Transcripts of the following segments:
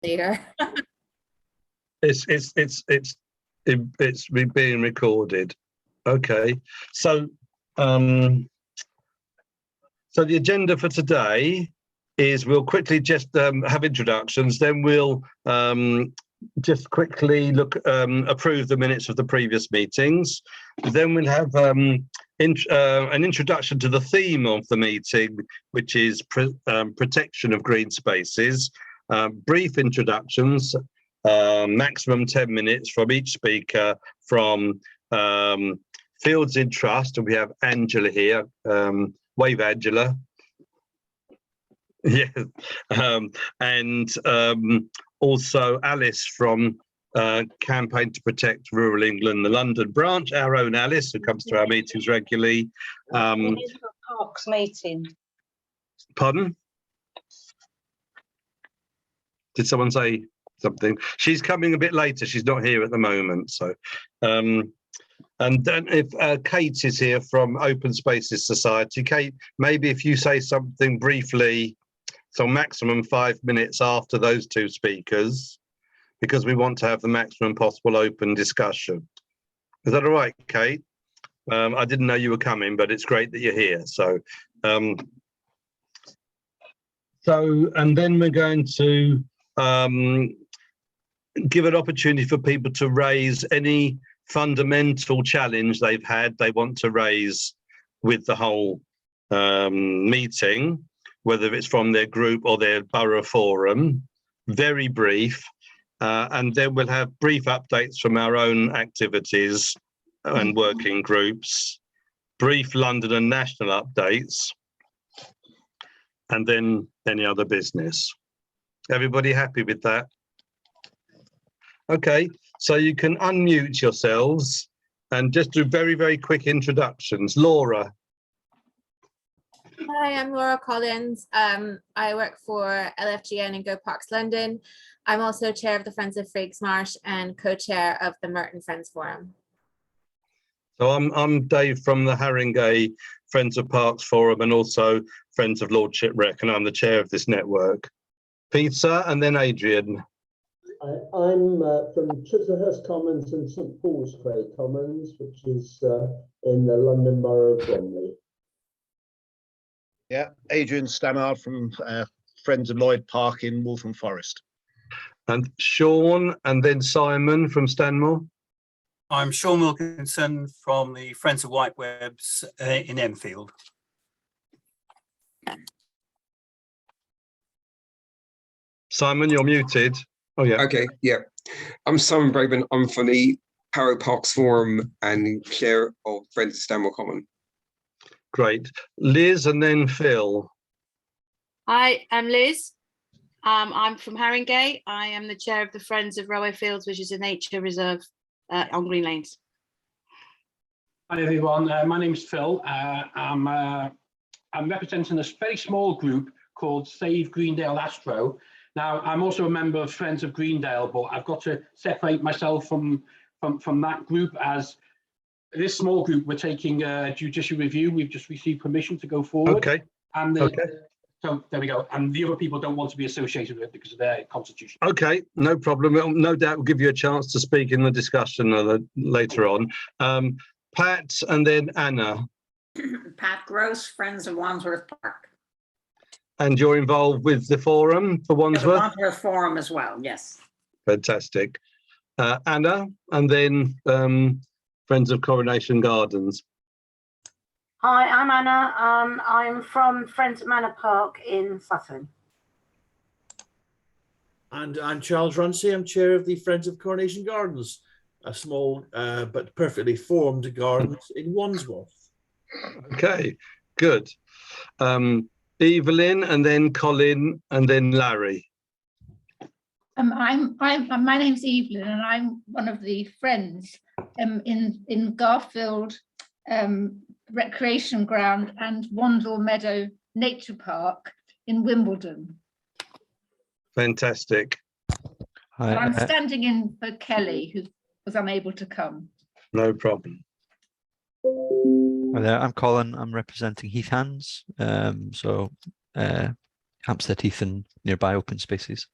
Later. It's being recorded. Okay, so so the agenda for today is we'll quickly just have introductions, then we'll just quickly approve the minutes of the previous meetings. Then we'll have an introduction to the theme of the meeting, which is protection of green spaces. Brief introductions, maximum 10 minutes from each speaker from Fields in Trust, and we have Angela here. Wave, Angela. Yeah, and also Alice from Campaign to Protect Rural England, the London branch, our own Alice, who comes to our meetings regularly. Parks meeting. Pardon? Did someone say something? She's coming a bit later. She's not here at the moment. So, and then if Kate is here from Open Spaces Society, Kate, maybe if you say something briefly, so maximum 5 minutes after those two speakers, because we want to have the maximum possible open discussion. Is that all right, Kate? I didn't know you were coming, but it's great that you're here. So, and then we're going to give an opportunity for people to raise any fundamental challenge they want to raise with the whole meeting, whether it's from their group or their borough forum, very brief. And then we'll have brief updates from our own activities and working groups, brief London and national updates, and then any other business. Everybody happy with that? Okay, so you can unmute yourselves and just do very, very quick introductions. Laura. Hi, I'm Laura Collins. I work for LFGN and Go Parks London. I'm also chair of the Friends of Freaks Marsh and co-chair of the Merton Friends Forum. So I'm Dave from the Haringey Friends of Parks Forum and also Friends of Lordship Rec, and I'm the chair of this network. Peter and then Adrian. I'm from Chislehurst Commons and St Paul's Cray Commons, which is in the London Borough of Bromley. Yeah, Adrian Stannard from Friends of Lloyd Park in Waltham Forest. And Sean and then Simon from Stanmore. I'm Sean Wilkinson from the Friends of White Webs in Enfield. Simon, you're muted. Oh, yeah. Okay, yeah. I'm Simon Braben. I'm from the Harrow Parks Forum and chair of Friends of Stanmore Common. Great. Liz and then Phil. Hi, I'm Liz. I'm from Haringey. I am the chair of the Friends of Railway Fields, which is a nature reserve on Green Lanes. Hi everyone, my name is Phil. I'm representing a very small group called Save Greendale Astro. Now, I'm also a member of Friends of Greendale, but I've got to separate myself from that group, as this small group, we're taking a judicial review. We've just received permission to go forward. Okay. And so there we go. And the other people don't want to be associated with it because of their constitution. Okay, no problem. No doubt we'll give you a chance to speak in the discussion later on. Pat and then Anna. Pat Gross, Friends of Wandsworth Park. And you're involved with the forum for Wandsworth? The Wandsworth Forum as well, yes. Fantastic. Anna, and then Friends of Coronation Gardens. Hi, I'm Anna. I'm from Friends of Manor Park in Sutton. And I'm Charles Runcie. I'm chair of the Friends of Coronation Gardens, a small but perfectly formed gardens in Wandsworth. Okay, good. Evelyn, and then Colin, and then Larry. My name's Evelyn, and I'm one of the friends in Garfield Recreation Ground and Wandle Meadow Nature Park in Wimbledon. Fantastic. Hi, I'm standing in for Kelly, who was unable to come. No problem. Hi there, I'm Colin. I'm representing Heath Hands, so Hampstead Heath and nearby open spaces.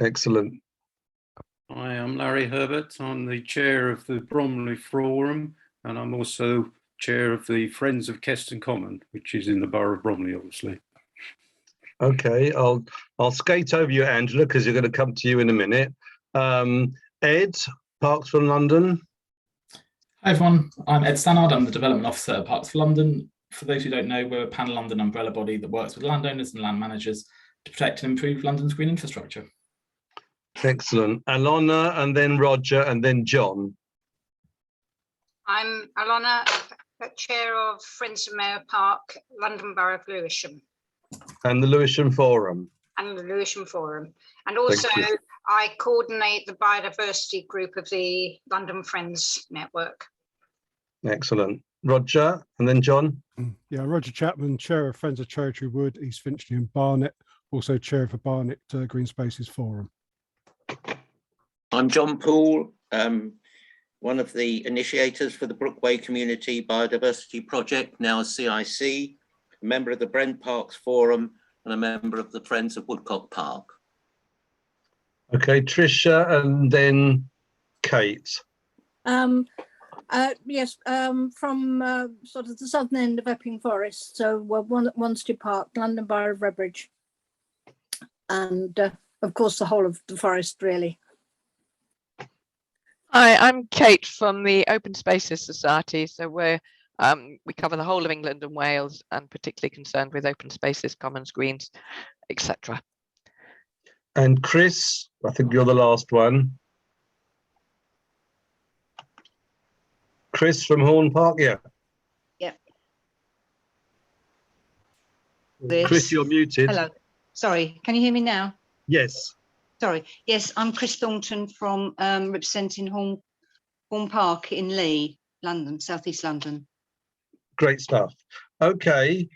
Excellent. Hi, I'm Larry Herbert. I'm the chair of the Bromley Forum, and I'm also chair of the Friends of Keston Common, which is in the borough of Bromley, obviously. Okay, I'll skate over you, Angela, because you're going to come to you in a minute. Ed, Parks for London. Hi everyone, I'm Ed Stannard. I'm the Development Officer at Parks for London. For those who don't know, we're a pan-London umbrella body that works with landowners and land managers to protect and improve London's green infrastructure. Excellent. Alona, and then Roger, and then John. I'm Alona, chair of Friends of Mayor Park, London Borough of Lewisham. And the Lewisham Forum. And the Lewisham Forum. And also I coordinate the biodiversity group of the London Friends Network. Excellent. Roger, and then John. Yeah, Roger Chapman, chair of Friends of Cherry Wood, East Finchley and Barnet, also chair of the Barnet Green Spaces Forum. I'm John Poole, one of the initiators for the Brookway Community Biodiversity Project, now a CIC, a member of the Brent Parks Forum, and a member of the Friends of Woodcock Park. Okay, Tricia, and then Kate. Yes, from sort of the southern end of Epping Forest, so Wanstead Park, London Borough of Redbridge, and of course the whole of the forest really. Hi, I'm Kate from the Open Spaces Society. So we cover the whole of England and Wales, and particularly concerned with open spaces, commons, greens, etc. And Chris, I think you're the last one. Chris from Horn Park, yeah. Yeah. Chris, you're muted. Hello. Sorry, can you hear me now? Yes. Sorry. Yes, I'm Chris Thornton from representing Horn Park in Lee, London, southeast London. Great stuff. Okay,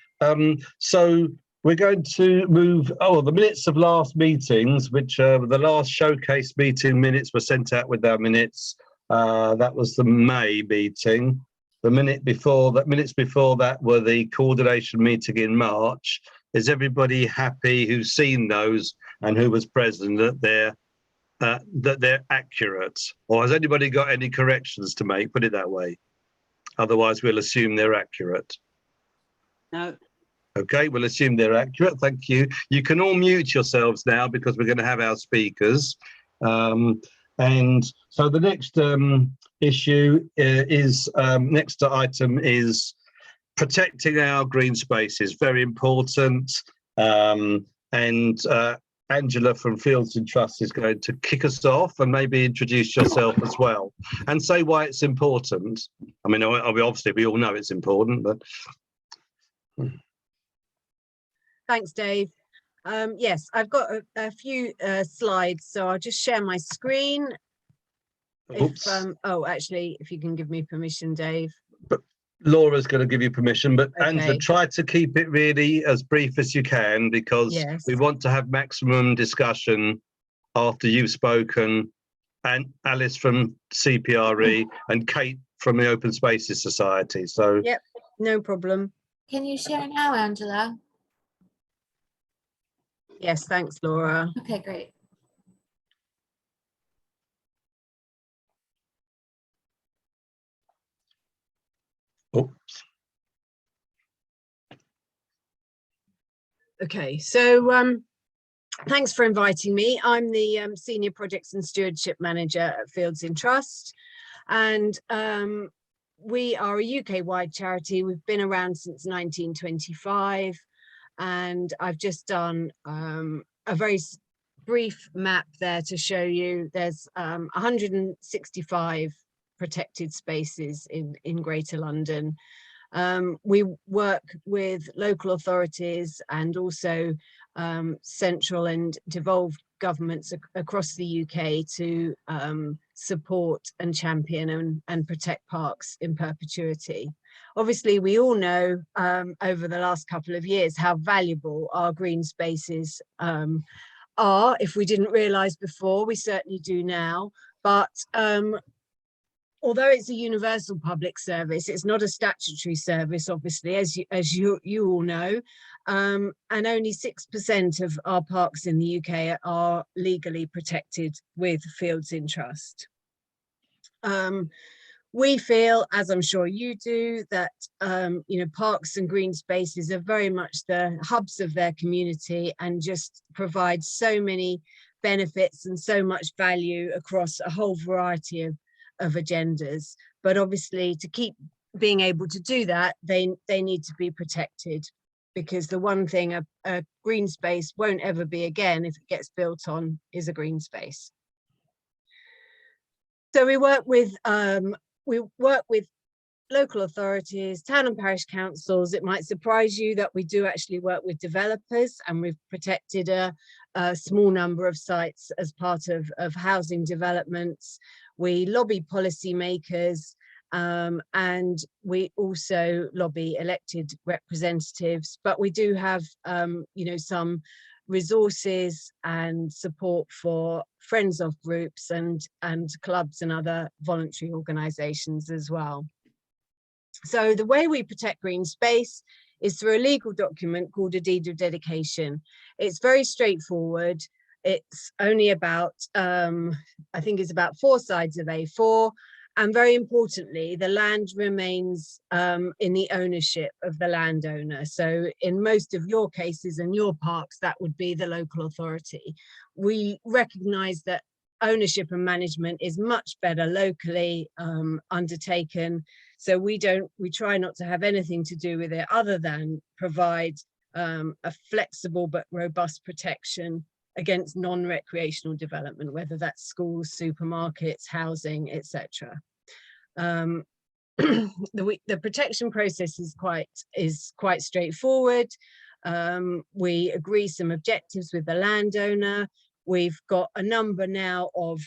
so we're going to move. Oh, the minutes of last meetings, which the last showcase meeting minutes were sent out with our minutes. That was the May meeting. The minutes before that were the coordination meeting in March. Is everybody happy who's seen those and who was present that they're accurate? Or has anybody got any corrections to make? Put it that way. Otherwise, we'll assume they're accurate. No. Okay, we'll assume they're accurate. Thank you. You can all mute yourselves now because we're going to have our speakers. And so the next issue is, next item is protecting our green spaces. Very important. And Angela from Fields and Trust is going to kick us off and maybe introduce yourself as well and say why it's important. I mean, obviously we all know it's important, but. Thanks, Dave. Yes, I've got a few slides, so I'll just share my screen. Oops. Oh, actually, if you can give me permission, Dave. But Laura's going to give you permission, but Okay. Angela, try to keep it really as brief as you can because we want to have maximum discussion after you've spoken, and Alice from CPRE and Kate from the Open Spaces Society. So yep, no problem. Can you share now, Angela? Yes, thanks, Laura. Okay, great. Oops. Okay, so thanks for inviting me. I'm the Senior Projects and Stewardship Manager at Fields in Trust, and we are a UK-wide charity. We've been around since 1925, and I've just done a very brief map there to show you. There's 165 protected spaces in Greater London. We work with local authorities and also central and devolved governments across the UK to support and champion and protect parks in perpetuity. Obviously, we all know over the last couple of years how valuable our green spaces are. If we didn't realise before, we certainly do now. But although it's a universal public service, it's not a statutory service, obviously, as you all know. and only 6% of our parks in the UK are legally protected with fields in trust. We feel, as I'm sure you do, that parks and green spaces are very much the hubs of their community and just provide so many benefits and so much value across a whole variety of agendas. But obviously, to keep being able to do that, they need to be protected, because the one thing a green space won't ever be again if it gets built on is a green space. So we work with local authorities, town and parish councils. It might surprise you that we do actually work with developers, and we've protected a small number of sites as part of housing developments. We lobby policymakers, and we also lobby elected representatives, but we do have some resources and support for friends of groups and clubs and other voluntary organisations as well. So the way we protect green space is through a legal document called a deed of dedication. It's very straightforward. It's only about, I think it's about 4 sides of A4. And very importantly, the land remains in the ownership of the landowner. So in most of your cases and your parks, that would be the local authority. We recognise that ownership and management is much better locally undertaken. So we try not to have anything to do with it other than provide a flexible but robust protection against non-recreational development, whether that's schools, supermarkets, housing, etc. The protection process is quite straightforward. We agree some objectives with the landowner. We've got a number now of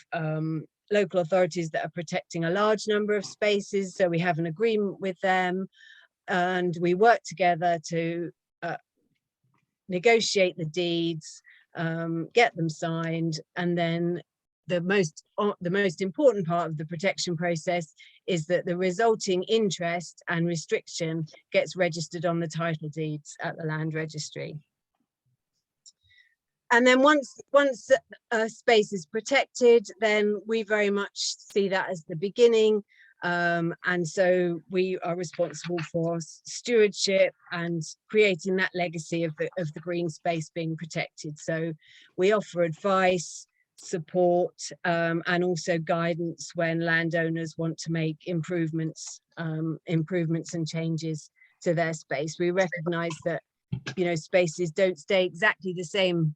local authorities that are protecting a large number of spaces, so we have an agreement with them, and we work together to negotiate the deeds, get them signed, and then the most important part of the protection process is that the resulting interest and restriction gets registered on the title deeds at the land registry. And then once a space is protected, then we very much see that as the beginning. And so we are responsible for stewardship and creating that legacy of the green space being protected. So we offer advice, support, and also guidance when landowners want to make improvements and changes to their space. We recognise that spaces don't stay exactly the same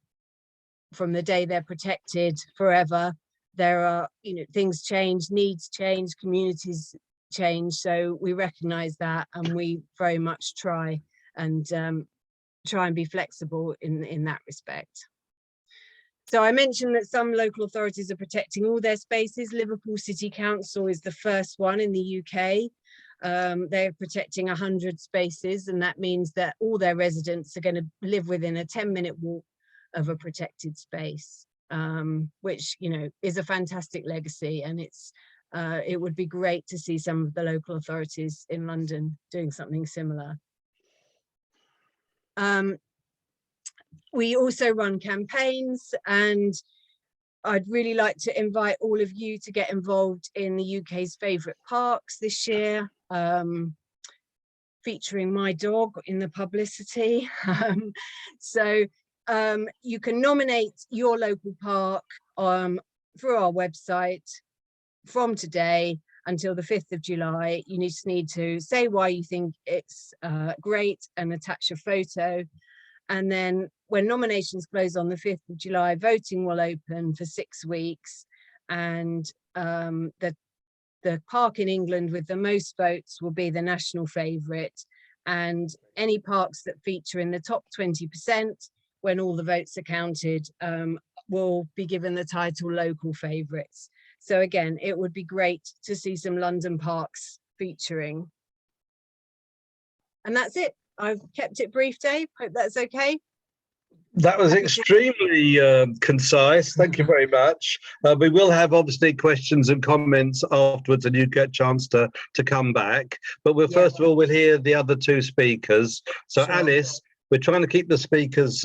from the day they're protected forever. There are, things change, needs change, communities change. So we recognise that, and we very much try and be flexible in that respect. So I mentioned that some local authorities are protecting all their spaces. Liverpool City Council is the first one in the UK. They're protecting 100 spaces, and that means that all their residents are going to live within a 10-minute walk of a protected space, which is a fantastic legacy, and it would be great to see some of the local authorities in London doing something similar. We also run campaigns, and I'd really like to invite all of you to get involved in the UK's favourite parks this year, featuring my dog in the publicity. So you can nominate your local park through our website from today until the 5th of July. You just need to say why you think it's great and attach a photo. And then when nominations close on the 5th of July, voting will open for 6 weeks. And the park in England with the most votes will be the national favourite. And any parks that feature in the top 20%, when all the votes are counted, will be given the title local favourites. So again, it would be great to see some London parks featuring. And that's it. I've kept it brief, Dave. Hope that's okay. That was extremely concise. Thank you very much. We will have obviously questions and comments afterwards, and you get a chance to come back. But first of all, we'll hear the other 2 speakers. So sure. Alice, We're trying to keep the speakers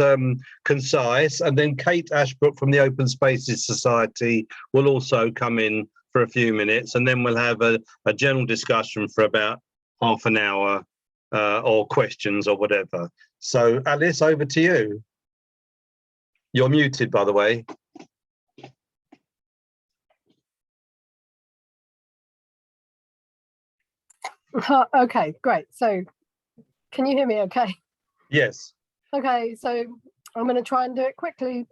concise, and then Kate Ashbrook from the Open Spaces Society will also come in for a few minutes, and then we'll have a general discussion for about half an hour or questions or whatever. So Alice, over to you. You're muted, by the way. Okay, great. So can you hear me okay? Yes. Okay, so I'm going to try and do it quickly,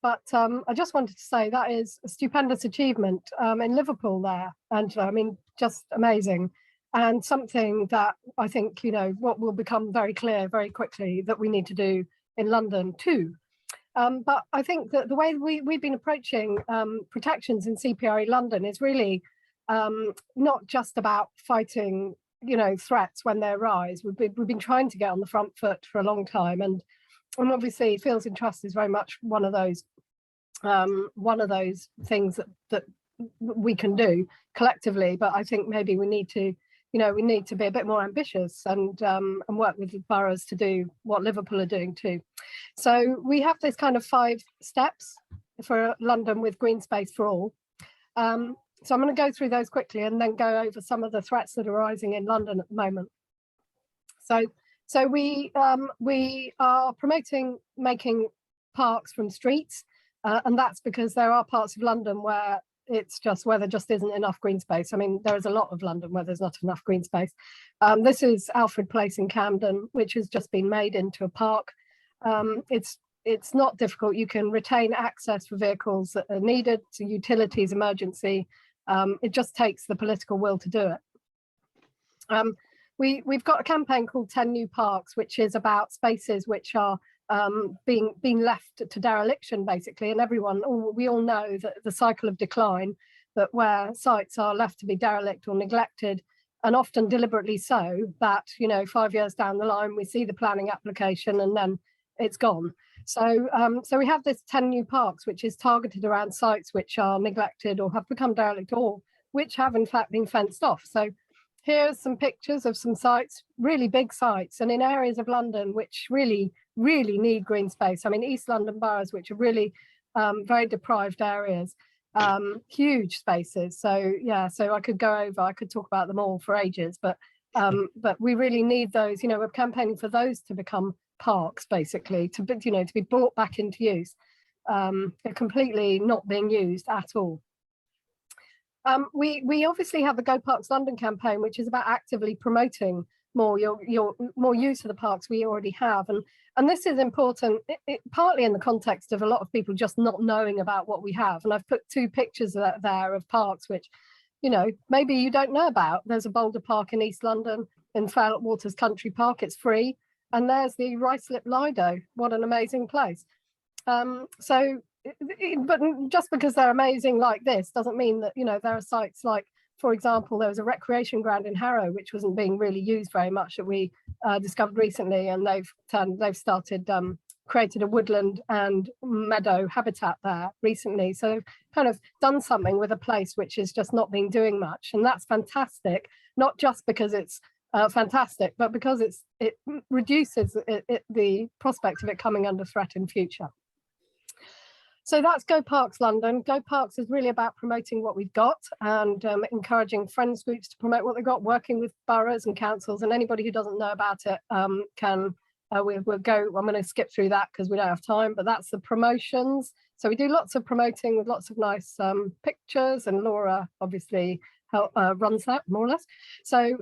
but I just wanted to say that is a stupendous achievement in Liverpool there, Angela. I mean, just amazing, and something that I think, you know, what will become very clear very quickly that we need to do in London too. But I think that the way we've been approaching protections in CPRE London is really not just about fighting, you know, threats when they arise. We've been trying to get on the front foot for a long time, and obviously Fields in Trust is very much one of those things that we can do collectively. But I think maybe we need to, you know, we need to be a bit more ambitious and work with the boroughs to do what Liverpool are doing too. So we have this kind of 5 steps for London with green space for all. So I'm going to go through those quickly and then go over some of the threats that are rising in London at the moment. So we are promoting making parks from streets, and that's because there are parts of London where there just isn't enough green space. I mean, there is a lot of London where there's not enough green space. This is Alfred Place in Camden, which has just been made into a park. It's not difficult. You can retain access for vehicles that are needed to utilities, emergency. It just takes the political will to do it. We've got a campaign called 10 New Parks, which is about spaces which are being left to dereliction, basically. And we all know that the cycle of decline, that where sites are left to be derelict or neglected, and often deliberately so, that, you know, 5 years down the line, we see the planning application and then it's gone. So we have this 10 New Parks, which is targeted around sites which are neglected or have become derelict, or which have in fact been fenced off. So here's some pictures of some sites, really big sites, and in areas of London which really need green space. I mean, East London boroughs, which are really very deprived areas, huge spaces. So yeah, so I could talk about them all for ages, but we really need those. You know, we're campaigning for those to become parks, basically, to be brought back into use. They're completely not being used at all. We obviously have the Go Parks London campaign, which is about actively promoting more use of the parks we already have, and this is important, partly in the context of a lot of people just not knowing about what we have. And I've put 2 pictures there of parks which, you know, maybe you don't know about. There's a Boulder Park in East London, in Fairlop Waters Country Park. It's free. And there's the Ruislip Lido. What an amazing place. But just because they're amazing like this doesn't mean that, you know, there are sites like, for example, there was a recreation ground in Harrow which wasn't being really used very much that we discovered recently, and they've started created a woodland and meadow habitat there recently. So they've kind of done something with a place which is just not been doing much, and that's fantastic. Not just because it's fantastic, but because it reduces the prospect of it coming under threat in future. So that's Go Parks London. Go Parks is really about promoting what we've got and encouraging friends groups to promote what they've got, working with boroughs and councils, and anybody who doesn't know about it we'll go. I'm going to skip through that because we don't have time, but that's the promotions. So we do lots of promoting with lots of nice pictures, and Laura obviously runs that more or less. So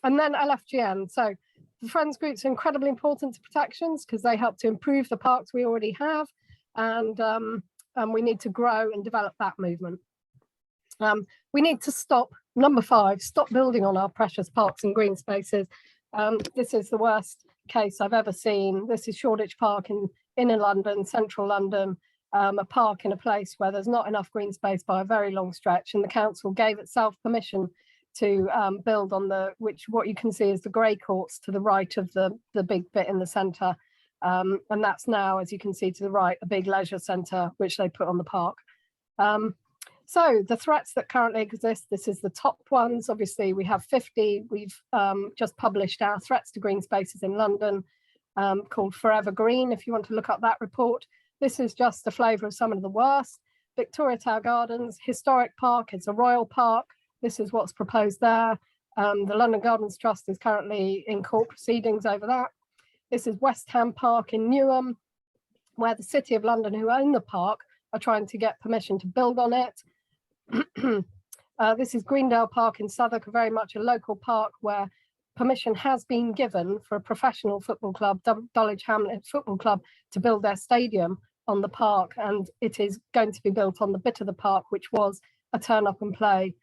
and then LFGN. So the friends groups are incredibly important to protections because they help to improve the parks we already have. And we need to grow and develop that movement. We need to stop, number 5, stop building on our precious parks and green spaces. This is the worst case I've ever seen. This is Shoreditch Park in inner London, central London, a park in a place where there's not enough green space by a very long stretch, and the council gave itself permission to build on what you can see is the grey courts to the right of the big bit in the centre. And that's now, as you can see to the right, a big leisure centre which they put on the park. So the threats that currently exist, this is the top ones. Obviously we have 50. We've just published our threats to green spaces in London. called Forever Green, if you want to look up that report. This is just the flavour of some of the worst. Victoria Tower Gardens, historic park, it's a royal park. This is what's proposed there. The London Gardens Trust is currently in court proceedings over that. This is West Ham Park in Newham, where the City of London, who own the park, are trying to get permission to build on it. This is Greendale Park in Southwark, very much a local park where permission has been given for a professional football club, Dulwich Hamlet Football Club, to build their stadium on the park, and it is going to be built on the bit of the park which was a turn up and play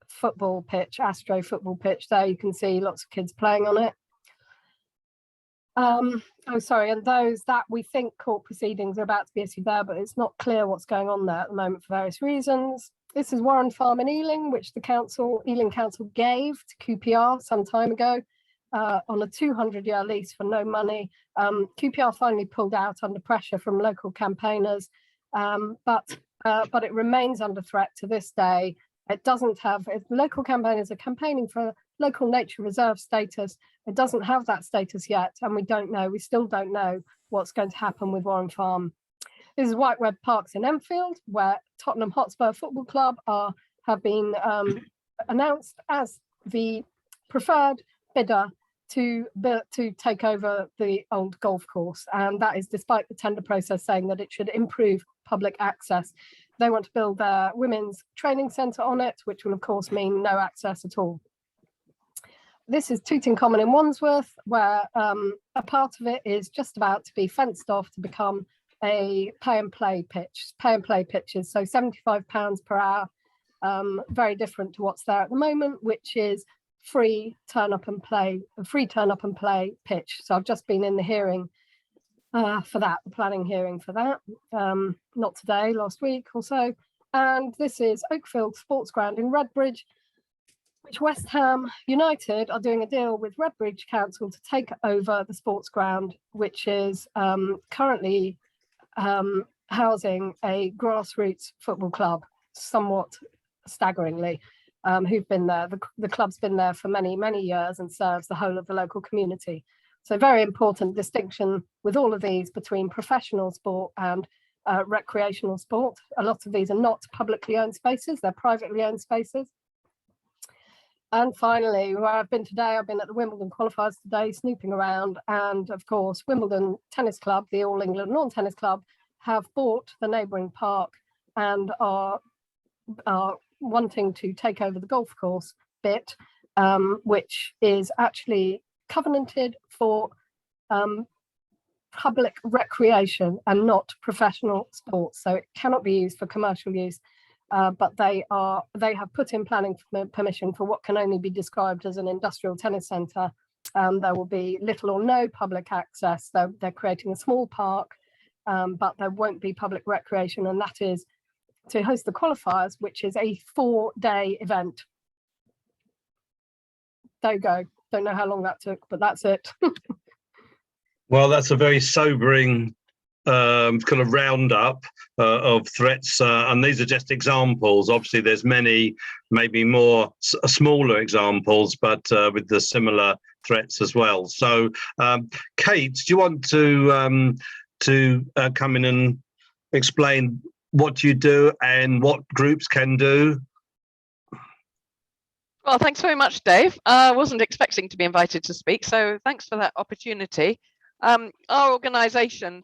football pitch, Astro football pitch. There you can see lots of kids playing on it. And those that we think court proceedings are about to be issued there, but it's not clear what's going on there at the moment for various reasons. This is Warren Farm in Ealing, which the Ealing Council gave to QPR some time ago on a 200-year lease for no money. QPR finally pulled out under pressure from local campaigners, but it remains under threat to this day. It doesn't have, if local campaigners are campaigning for local nature reserve status, it doesn't have that status yet, and we still don't know what's going to happen with Warren Farm. This is Whiteweb Parks in Enfield, where Tottenham Hotspur Football Club have been announced as the preferred bidder to take over the old golf course, and that is despite the tender process saying that it should improve public access. They want to build their women's training centre on it, which will of course mean no access at all. This is Tooting Common in Wandsworth, where a part of it is just about to be fenced off to become a pay and play pitches, so £75 per hour, very different to what's there at the moment, which is free turn up and play pitch. So I've just been in the hearing for that, the planning hearing for that, not today, last week or so. And this is Oakfield Sports Ground in Redbridge, which West Ham United are doing a deal with Redbridge Council to take over the sports ground, which is currently housing a grassroots football club, somewhat staggeringly, who've been there. The club's been there for many, many years and serves the whole of the local community. So very important distinction with all of these between professional sport and recreational sport. A lot of these are not publicly owned spaces, they're privately owned spaces. And finally, where I've been today, I've been at the Wimbledon qualifiers today, snooping around. And of course, Wimbledon Tennis Club, the All England Lawn Tennis Club, have bought the neighbouring park and are wanting to take over the golf course bit, which is actually covenanted for public recreation and not professional sports. So it cannot be used for commercial use. But they have put in planning permission for what can only be described as an industrial tennis centre. There will be little or no public access. They're creating a small park, but there won't be public recreation, and that is to host the qualifiers, which is a 4-day event. There you go. Don't know how long that took, but that's it. Well, that's a very sobering kind of roundup of threats, and these are just examples. Obviously there's many, maybe more smaller examples, but with the similar threats as well. So Kate, do you want to come in and explain what you do and what groups can do? Well, thanks very much, Dave. I wasn't expecting to be invited to speak, so thanks for that opportunity. Our organisation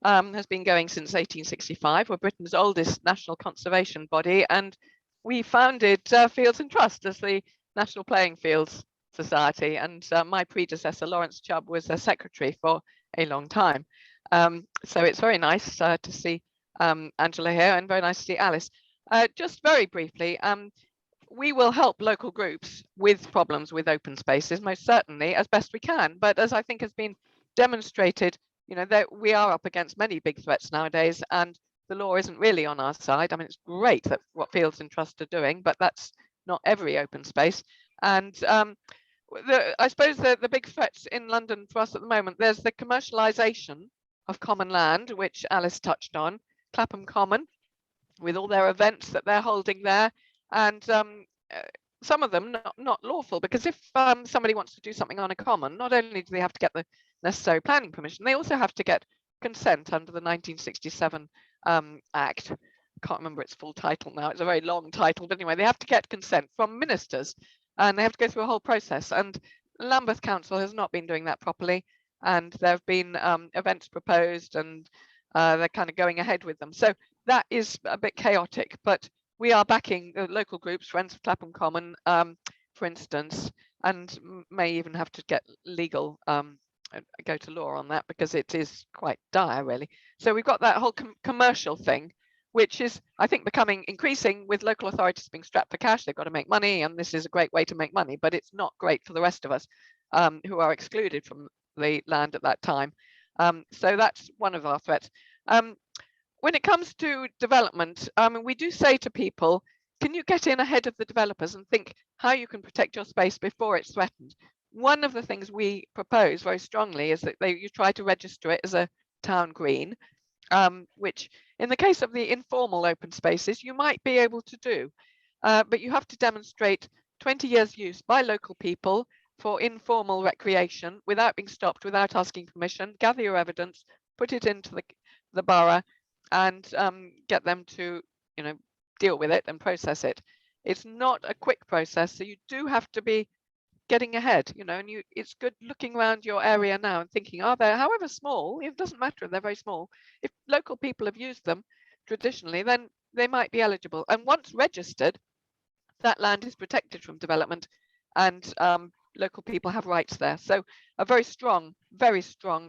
has been going since 1865. We're Britain's oldest national conservation body, and we founded Fields and Trust as the National Playing Fields Society, and my predecessor Lawrence Chubb was a secretary for a long time. So it's very nice to see Angela here, and very nice to see Alice. Just very briefly, we will help local groups with problems with open spaces, most certainly, as best we can. But as I think has been demonstrated, that we are up against many big threats nowadays, and the law isn't really on our side. I mean, it's great that what Fields and Trust are doing, but that's not every open space. And I suppose the big threats in London for us at the moment, there's the commercialisation of common land, which Alice touched on, Clapham Common, with all their events that they're holding there, and some of them not lawful, because if somebody wants to do something on a common, not only do they have to get the necessary planning permission. They also have to get consent under the 1967 Act. Can't remember its full title now. It's a very long title, but anyway, they have to get consent from ministers, and they have to go through a whole process. And Lambeth Council has not been doing that properly, and there have been events proposed, and they're kind of going ahead with them. So that is a bit chaotic, but we are backing the local groups, Friends of Clapham Common, for instance, and may even have to get legal, go to law on that, because it is quite dire, really. So we've got that whole commercial thing, which is, I think, becoming increasing with local authorities being strapped for cash. They've got to make money, and this is a great way to make money, but it's not great for the rest of us who are excluded from the land at that time. So that's one of our threats. When it comes to development, we do say to people, can you get in ahead of the developers and think how you can protect your space before it's threatened? One of the things we propose very strongly is that you try to register it as a town green, which in the case of the informal open spaces, you might be able to do, but you have to demonstrate 20 years use by local people for informal recreation without being stopped, without asking permission, gather your evidence, put it into the borough, and get them to, deal with it and process it. It's not a quick process, so you do have to be getting ahead, and it's good looking around your area now and thinking, are they, however small, it doesn't matter if they're very small, if local people have used them traditionally, then they might be eligible. And once registered, that land is protected from development, and local people have rights there. So a very strong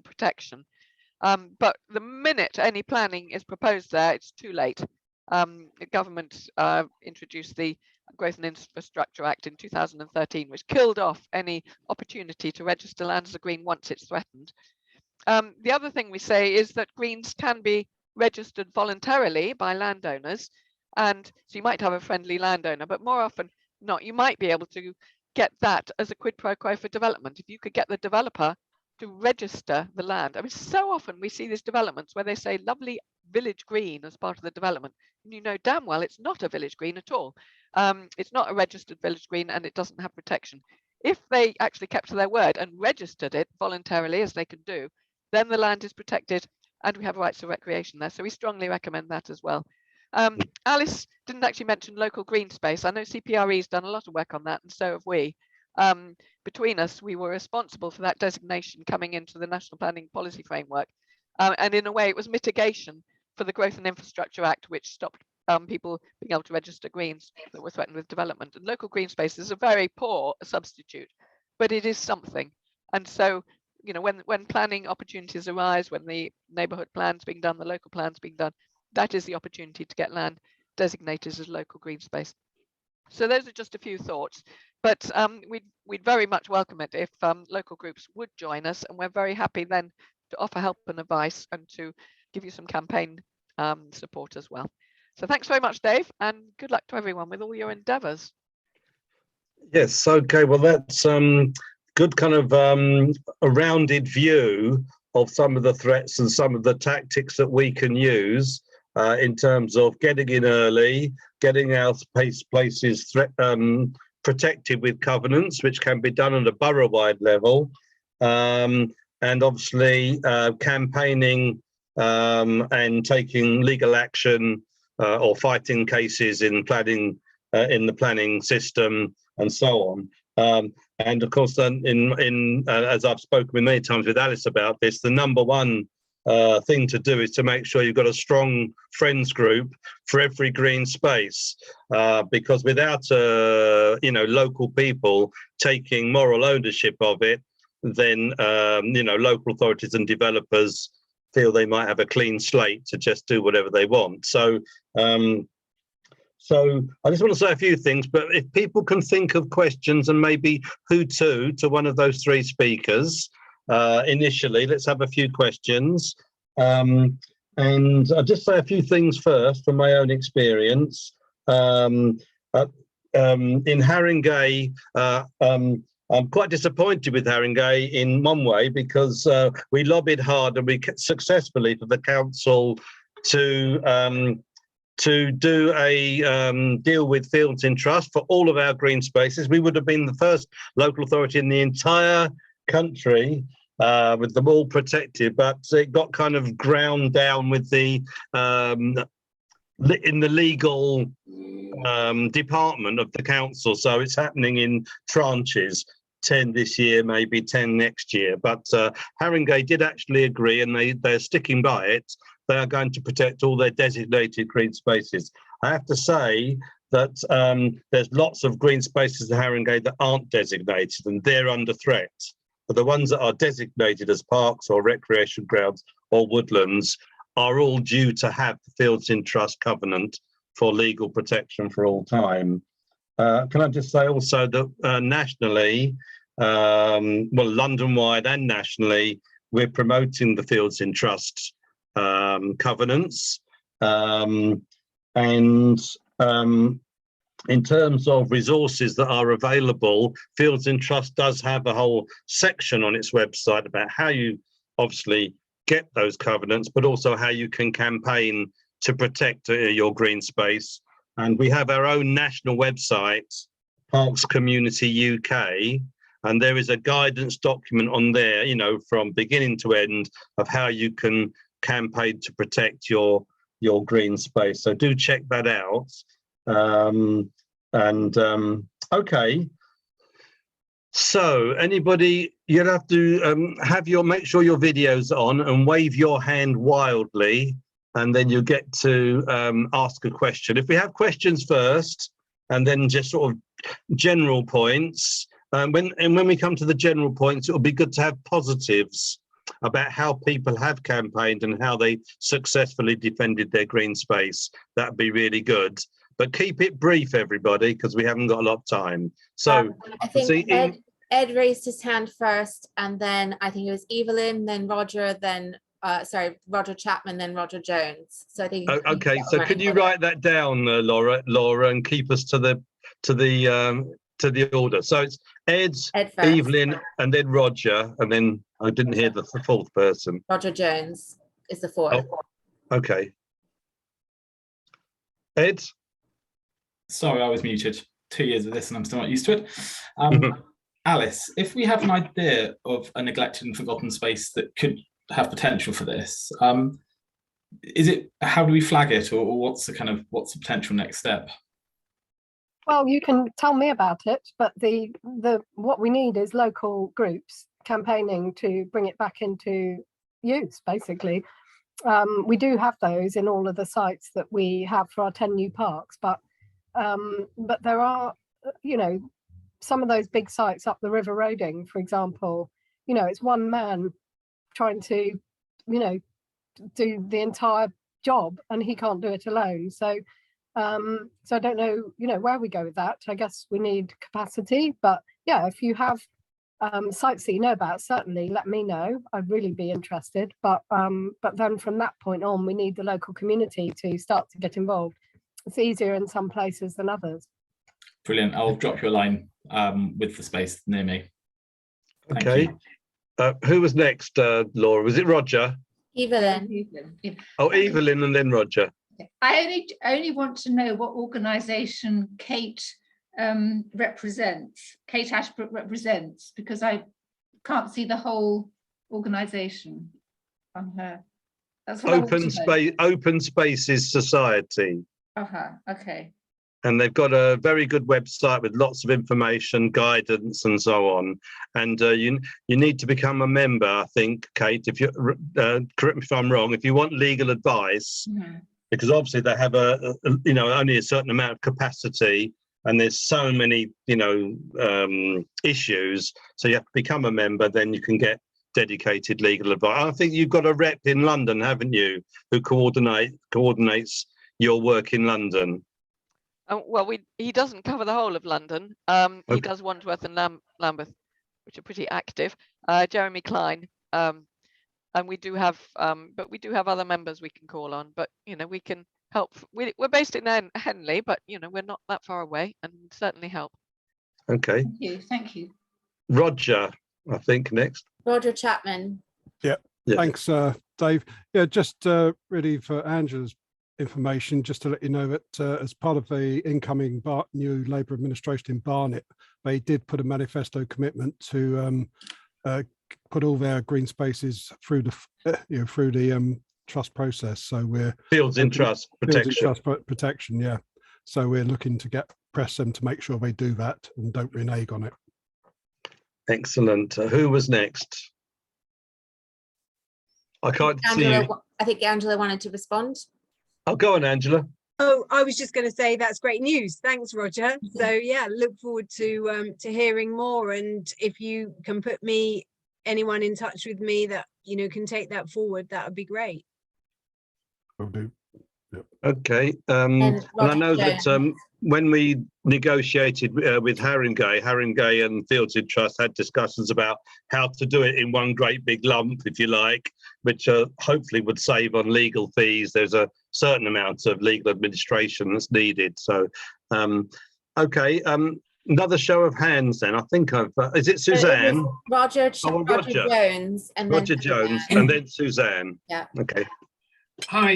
protection. But the minute any planning is proposed there, it's too late. The government introduced the Growth and Infrastructure Act in 2013, which killed off any opportunity to register land as a green once it's threatened. The other thing we say is that greens can be registered voluntarily by landowners, and so you might have a friendly landowner, but more often not, you might be able to get that as a quid pro quo for development. If you could get the developer to register the land. I mean, so often we see these developments where they say lovely village green as part of the development, and you know damn well it's not a village green at all. It's not a registered village green, and it doesn't have protection. If they actually kept to their word and registered it voluntarily, as they can do, then the land is protected and we have rights to recreation there. So we strongly recommend that as well. Alice didn't actually mention local green space. I know CPRE has done a lot of work on that, and so have we. Between us, we were responsible for that designation coming into the National Planning Policy Framework. And in a way, it was mitigation for the Growth and Infrastructure Act, which stopped people being able to register greens that were threatened with development. And local green space is a very poor substitute, but it is something. And so, when planning opportunities arise, when the neighbourhood plan's being done, the local plan's being done, that is the opportunity to get land designated as local green space. So those are just a few thoughts, but we'd very much welcome it if local groups would join us, and we're very happy then to offer help and advice and to give you some campaign support as well. So thanks very much, Dave, and good luck to everyone with all your endeavours. Yes, okay, well that's good kind of a rounded view of some of the threats and some of the tactics that we can use in terms of getting in early, getting our places protected with covenants, which can be done at a borough-wide level, and obviously campaigning and taking legal action or fighting cases in planning in the planning system and so on. And of course, then as I've spoken many times with Alice about this, the number one thing to do is to make sure you've got a strong friends group for every green space, because without local people taking moral ownership of it, then local authorities and developers feel they might have a clean slate to just do whatever they want. So I just want to say a few things, but if people can think of questions and maybe who to one of those three speakers initially, let's have a few questions. And I'll just say a few things first from my own experience. In Haringey, I'm quite disappointed with Haringey in one way, because we lobbied hard and we successfully for the council to do a deal with Fields in Trust for all of our green spaces. We would have been the first local authority in the entire country with them all protected, but it got kind of ground down with the in the legal department of the council. So it's happening in tranches, 10 this year, maybe 10 next year. But Haringey did actually agree, and they're sticking by it. They are going to protect all their designated green spaces. I have to say that there's lots of green spaces in Haringey that aren't designated, and they're under threat. But the ones that are designated as parks or recreation grounds or woodlands are all due to have the Fields in Trust covenant for legal protection for all time. Can I just say also that nationally, well, London-wide and nationally, we're promoting the Fields in Trust covenants. In terms of resources that are available, Fields in Trust does have a whole section on its website about how you obviously get those covenants, but also how you can campaign to protect your green space. And we have our own national website, Parks Community UK, and there is a guidance document on there, you know, from beginning to end of how you can campaign to protect your green space. So do check that out. Okay. So anybody, you'll have to make sure your video's on and wave your hand wildly, and then you get to ask a question. If we have questions first, and then just sort of general points, when we come to the general points, it'll be good to have positives about how people have campaigned and how they successfully defended their green space. That'd be really good. But keep it brief, everybody, because we haven't got a lot of time. So I think Ed raised his hand first, and then I think it was Evelyn, then Roger, then Roger Chapman, then Roger Jones. So I think. Okay, so could you write that down, Laura, and keep us to the order? So it's Ed first, Evelyn, and then Roger, and then I didn't hear the fourth person. Roger Jones is the fourth. Oh, okay. Ed. Sorry, I was muted. 2 years of this and I'm still not used to it. Alice, if we have an idea of a neglected and forgotten space that could have potential for this, how do we flag it, or what's the potential next step? Well, you can tell me about it, but what we need is local groups campaigning to bring it back into use, basically. We do have those in all of the sites that we have for our 10 new parks, but there are, some of those big sites up the River Roding, for example, it's one man trying to, do the entire job, and he can't do it alone. So I don't know, where we go with that. I guess we need capacity, but yeah, if you have sites that you know about, certainly let me know. I'd really be interested. But then from that point on, we need the local community to start to get involved. It's easier in some places than others. Brilliant. I'll drop you a line with the space near me. Okay. Who was next, Laura? Was it Roger? Evelyn. Oh, Evelyn and then Roger. I only want to know what organisation Kate represents, Kate Ashbrook represents, because I can't see the whole organisation on her. That's what Open Spaces Society. Okay. And they've got a very good website with lots of information, guidance, and so on. And you need to become a member, I think, Kate. If you correct me if I'm wrong. If you want legal advice, because obviously they have only a certain amount of capacity, and there's so many issues. So you have to become a member, then you can get dedicated legal advice. I think you've got a rep in London, haven't you, who coordinates your work in London? Well, he doesn't cover the whole of London. He does Wandsworth and Lambeth, which are pretty active. Jeremy Klein, and we do have, but we do have other members we can call on. But we can help. We're based in Henley, but we're not that far away, and certainly help. Okay. Thank you. Roger, I think next. Roger Chapman. Yeah. Thanks, Dave. Yeah, just really for Angela's information, just to let you know that as part of the incoming new Labour administration in Barnet, they did put a manifesto commitment to put all their green spaces through the trust process. So we're Fields in Trust Protection. Protection, yeah. So we're looking to press them to make sure they do that and don't renege on it. Excellent. Who was next? I can't see you. I think Angela wanted to respond. Oh, go on, Angela. Oh, I was just going to say that's great news. Thanks, Roger. So yeah, look forward to hearing more. And if you can put anyone in touch with me that can take that forward, that would be great. Will do. Yep. Okay. And I know that when we negotiated with Haringey and Fields in Trust had discussions about how to do it in one great big lump, if you like, which hopefully would save on legal fees. There's a certain amount of legal administration that's needed. So, okay. Another show of hands then. I think is it Suzanne? Roger Jones and Roger then Jones and then Suzanne. Yeah. Okay. Hi,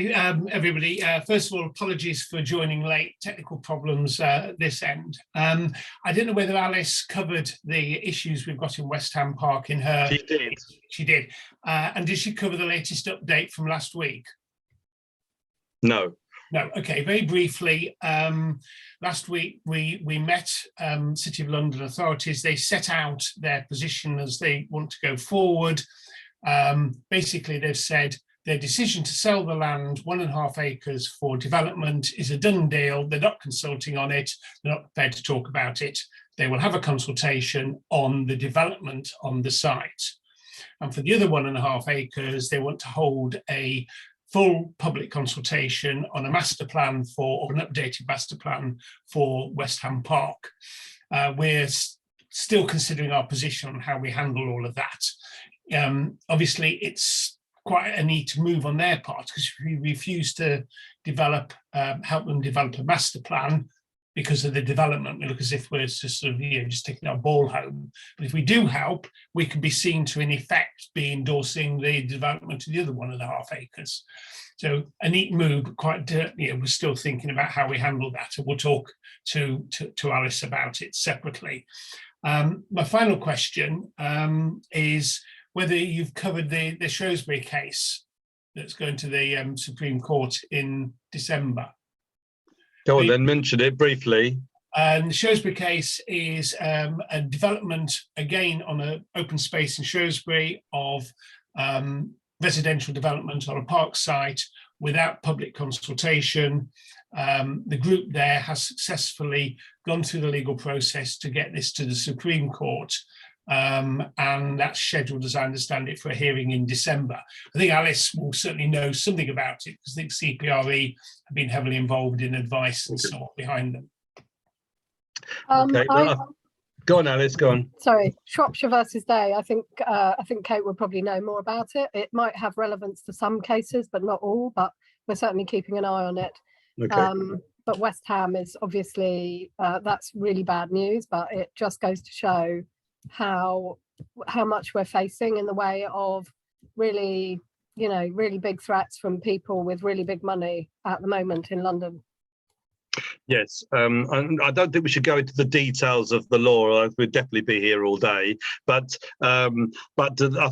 everybody. First of all, apologies for joining late. Technical problems this end. I don't know whether Alice covered the issues we've got in West Ham Park in her. She did. She did. And did she cover the latest update from last week? No. No. Okay. Very briefly, last week we met City of London authorities. They set out their position as they want to go forward. Basically, they've said their decision to sell the land, 1.5 acres for development, is a done deal. They're not consulting on it. They're not prepared to talk about it. They will have a consultation on the development on the site. And for the other 1.5 acres, they want to hold a full public consultation on a master plan or an updated master plan for West Ham Park. We're still considering our position on how we handle all of that. Obviously, it's quite a need to move on their part, because if we refuse to help them develop a master plan because of the development, we look as if we're just sort of just taking our ball home. But if we do help, we can be seen to, in effect, be endorsing the development of the other 1.5 acres. So a neat move, but quite, we're still thinking about how we handle that, and we'll talk to Alice about it separately. My final question is whether you've covered the Shrewsbury case that's going to the Supreme Court in December. Go on then, mention it briefly. And the Shrewsbury case is a development, again, on an open space in Shrewsbury of residential development on a park site without public consultation. The group there has successfully gone through the legal process to get this to the Supreme Court. And that's scheduled, as I understand it, for a hearing in December. I think Alice will certainly know something about it, because I think CPRE have been heavily involved in advice and so on behind them. Okay, go on, Alice, go on. Sorry, Shropshire versus Day. I think Kate will probably know more about it. It might have relevance to some cases, but not all. But we're certainly keeping an eye on it. Okay. But West Ham is obviously that's really bad news. But it just goes to show how much we're facing in the way of really big threats from people with really big money at the moment in London. Yes, and I don't think we should go into the details of the law. We'd definitely be here all day. But I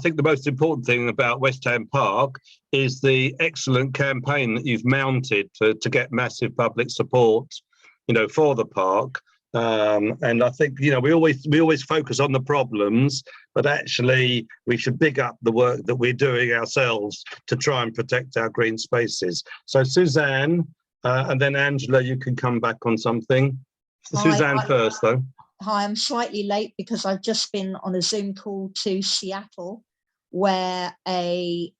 think the most important thing about West Ham Park is the excellent campaign that you've mounted to get massive public support, for the park. And I think we always focus on the problems, but actually we should big up the work that we're doing ourselves to try and protect our green spaces. So Suzanne, and then Angela, you can come back on something. Suzanne first, though. Hi, I'm slightly late because I've just been on a Zoom call to Seattle, where a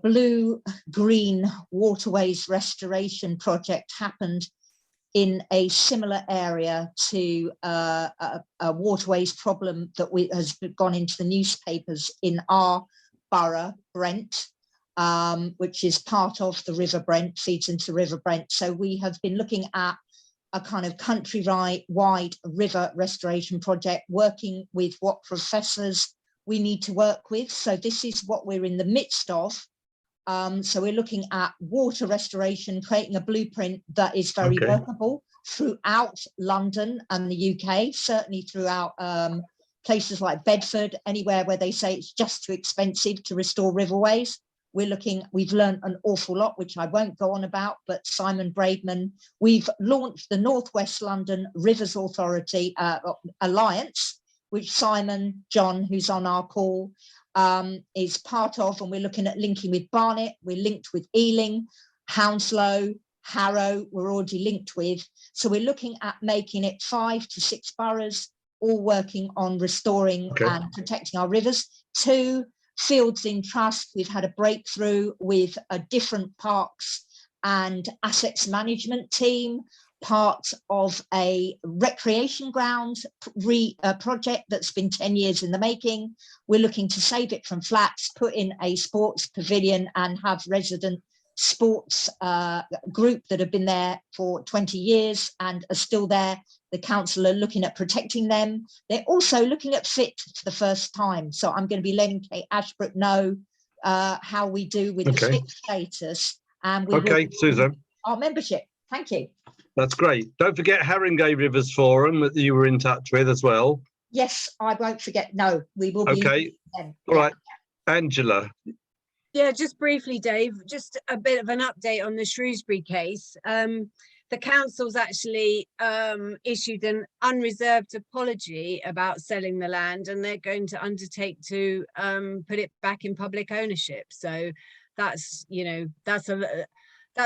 blue-green waterways restoration project happened in a similar area to a waterways problem that has gone into the newspapers in our borough, Brent, which is part of the River Brent, feeds into River Brent. So we have been looking at a kind of country-wide river restoration project, working with what professors we need to work with. So this is what we're in the midst of. So we're looking at water restoration, creating a blueprint that is very workable throughout London and the UK, certainly throughout places like Bedford, anywhere where they say it's just too expensive to restore riverways. We've learned an awful lot, which I won't go on about, but Simon Braidman, we've launched the Northwest London Rivers Authority Alliance, which Simon, John, who's on our call, is part of, and we're looking at linking with Barnet, we're linked with Ealing, Hounslow, Harrow, we're already linked with. So we're looking at making it 5 to 6 boroughs, all working on restoring and protecting our rivers. 2 fields in trust. We've had a breakthrough with a different parks and assets management team, part of a recreation ground project that's been 10 years in the making. We're looking to save it from flats, put in a sports pavilion and have resident sports group that have been there for 20 years and are still there. The council are looking at protecting them. They're also looking at fit for the first time. So I'm going to be letting Kate Ashbrook know how we do with the fit status. And we will Susan. Our membership. Thank you. That's great. Don't forget Haringey Rivers Forum that you were in touch with as well. Yes, I won't forget. No, we will be. Okay. All right. Angela. Yeah, just briefly, Dave, just a bit of an update on the Shrewsbury case. The council's actually issued an unreserved apology about selling the land, and they're going to undertake to put it back in public ownership. So that's, you know, that's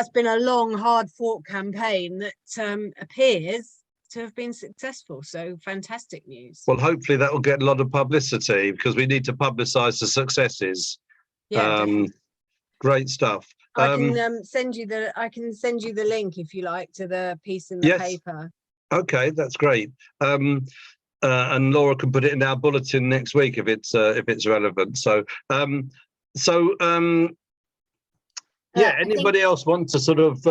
been a long, hard-fought campaign that appears to have been successful. So fantastic news. Well, hopefully that will get a lot of publicity because we need to publicise the successes. Yeah, great stuff. I can send you the link if you like to the piece in the paper. Okay, that's great. And Laura can put it in our bulletin next week if it's relevant. So yeah, anybody else want to sort of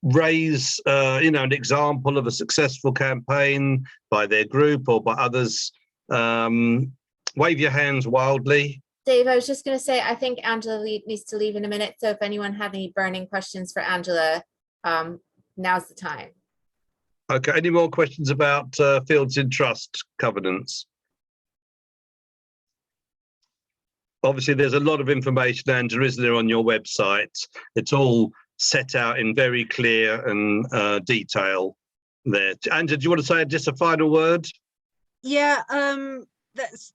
raise an example of a successful campaign by their group or by others? Wave your hands wildly. Dave, I was just going to say, I think Angela needs to leave in a minute. So if anyone had any burning questions for Angela, now's the time. Okay, any more questions about Fields in Trust covenants? Obviously, there's a lot of information, Angela, isn't there, on your website? It's all set out in very clear and detail there. Angela, do you want to say just a final word? Yeah,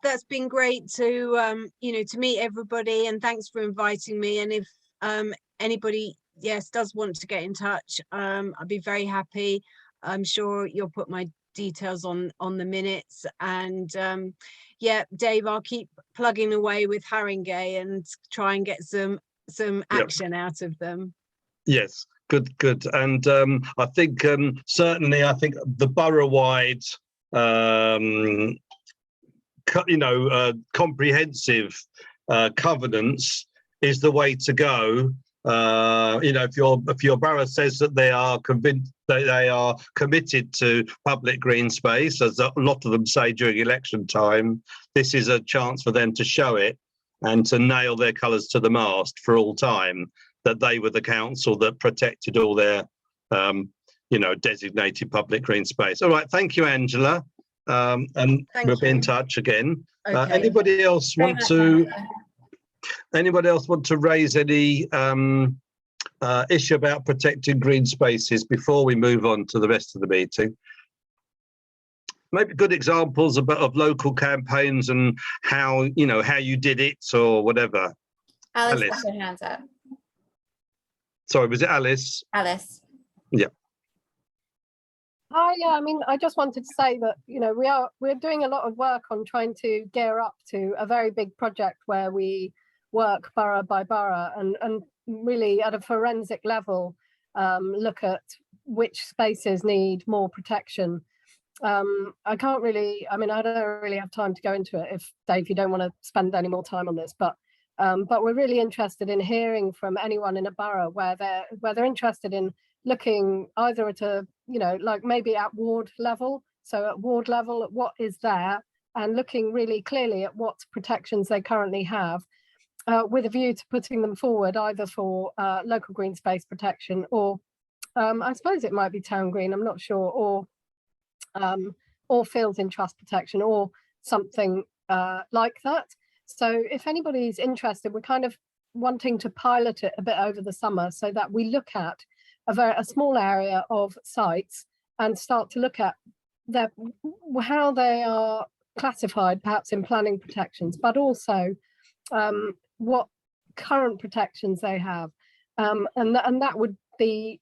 that's been great to to meet everybody, and thanks for inviting me. And if anybody does want to get in touch, I'd be very happy. I'm sure you'll put my details on the minutes, and yeah, Dave, I'll keep plugging away with Haringey and try and get some action out of them. Yes, good. And I think certainly the borough-wide comprehensive covenants is the way to go. If your borough says that they are convinced that they are committed to public green space, as a lot of them say during election time, this is a chance for them to show it and to nail their colours to the mast for all time, that they were the council that protected all their designated public green space. All right, thank you, Angela. And we'll be in touch again. Okay. Anybody else want to raise any issue about protecting green spaces before we move on to the rest of the meeting? Maybe good examples of local campaigns and how you did it or whatever. Alice put her hands up. Sorry, was it Alice? Alice. Yeah. Hi, yeah, I mean, I just wanted to say that, we're doing a lot of work on trying to gear up to a very big project where we work borough by borough and really at a forensic level look at which spaces need more protection. I don't really have time to go into it if, Dave, you don't want to spend any more time on this, but we're really interested in hearing from anyone in a borough where they're interested in looking either at like maybe at ward level. So at ward level, at what is there, and looking really clearly at what protections they currently have, with a view to putting them forward either for local green space protection or I suppose it might be town green, I'm not sure, or fields in trust protection, or something like that. So if anybody's interested, we're kind of wanting to pilot it a bit over the summer so that we look at a small area of sites and start to look at how they are classified, perhaps in planning protections, but also what current protections they have, and that would be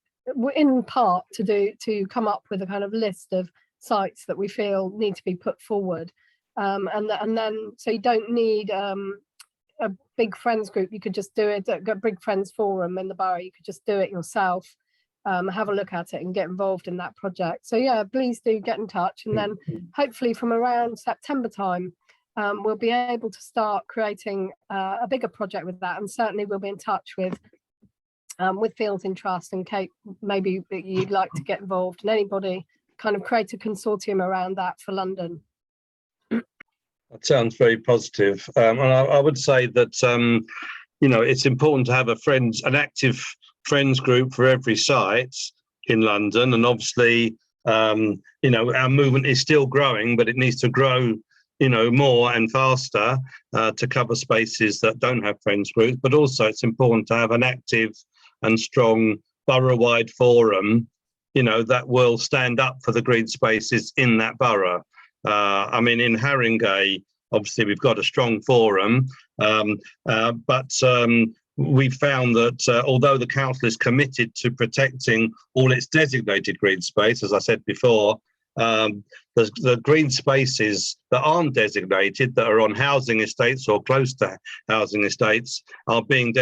in part to come up with a kind of list of sites that we feel need to be put forward, and then so you don't need a big friends group. You could just do it at a big friends forum in the borough. You could just do it yourself, have a look at it and get involved in that project. So yeah, please do get in touch, and then hopefully from around September time we'll be able to start creating a bigger project with that, and certainly we'll be in touch with Fields in Trust, and Kate, maybe you'd like to get involved, and anybody, kind of create a consortium around that for London. That sounds very positive. And I would say that, you know, it's important to have an active friends group for every site in London. And obviously, you know, our movement is still growing, but it needs to grow, you know, more and faster to cover spaces that don't have friends groups. But also it's important to have an active and strong borough-wide forum, you know, that will stand up for the green spaces in that borough. I mean, in Haringey, obviously we've got a strong forum, but we found that although the council is committed to protecting all its designated green space, as I said before, the green spaces that aren't designated, that are on housing estates or close to housing estates, are being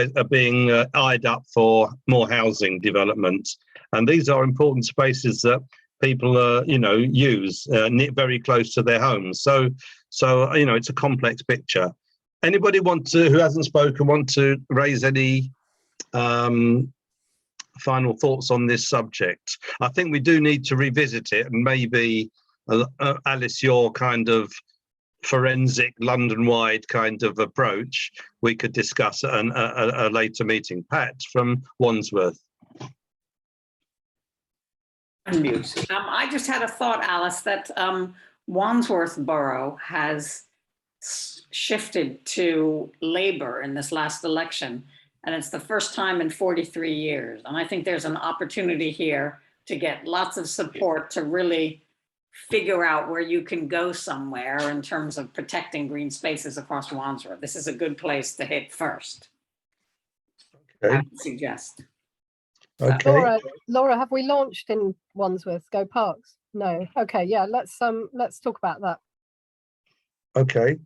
eyed up for more housing development. And these are important spaces that people, you know, use very close to their homes. So you know, it's a complex picture. Anybody who hasn't spoken want to raise any final thoughts on this subject? I think we do need to revisit it, and maybe Alice, your kind of forensic London-wide kind of approach, we could discuss at a later meeting. Pat from Wandsworth. I just had a thought, Alice, that Wandsworth Borough has shifted to Labour in this last election, and it's the first time in 43 years. And I think there's an opportunity here to get lots of support to really figure out where you can go somewhere in terms of protecting green spaces across Wandsworth. This is a good place to hit first. Okay. I would suggest. Okay. Laura, have we launched in Wandsworth Go Parks? No. Okay, yeah, let's talk about that. Okay.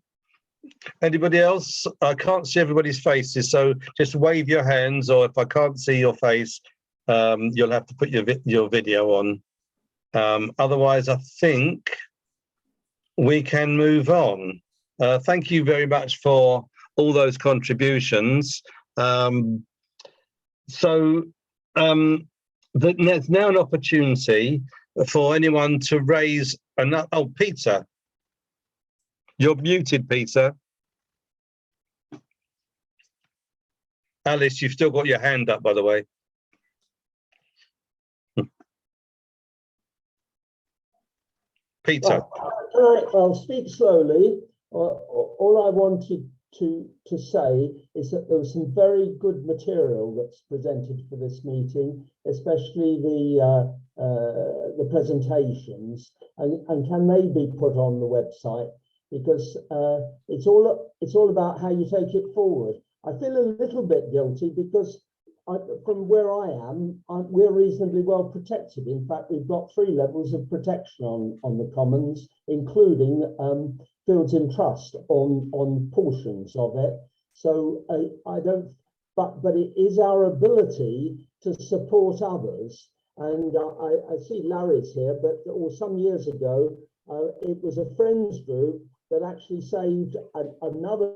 Anybody else? I can't see everybody's faces, so just wave your hands, or if I can't see your face, you'll have to put your video on. Otherwise, I think we can move on. Thank you very much for all those contributions. There's now an opportunity for anyone to raise another. Oh, Peter. You're muted, Peter. Alice, you've still got your hand up, by the way. Peter. I'll speak slowly. All I wanted to say is that there was some very good material that's presented for this meeting, especially the presentations, and can they be put on the website, because it's all about how you take it forward. I feel a little bit guilty because from where I am, we're reasonably well protected. In fact, we've got 3 levels of protection on the commons, including Fields in Trust on portions of it. So I don't, but it is our ability to support others. And I see Larry's here, but some years ago, it was a friends group that actually saved another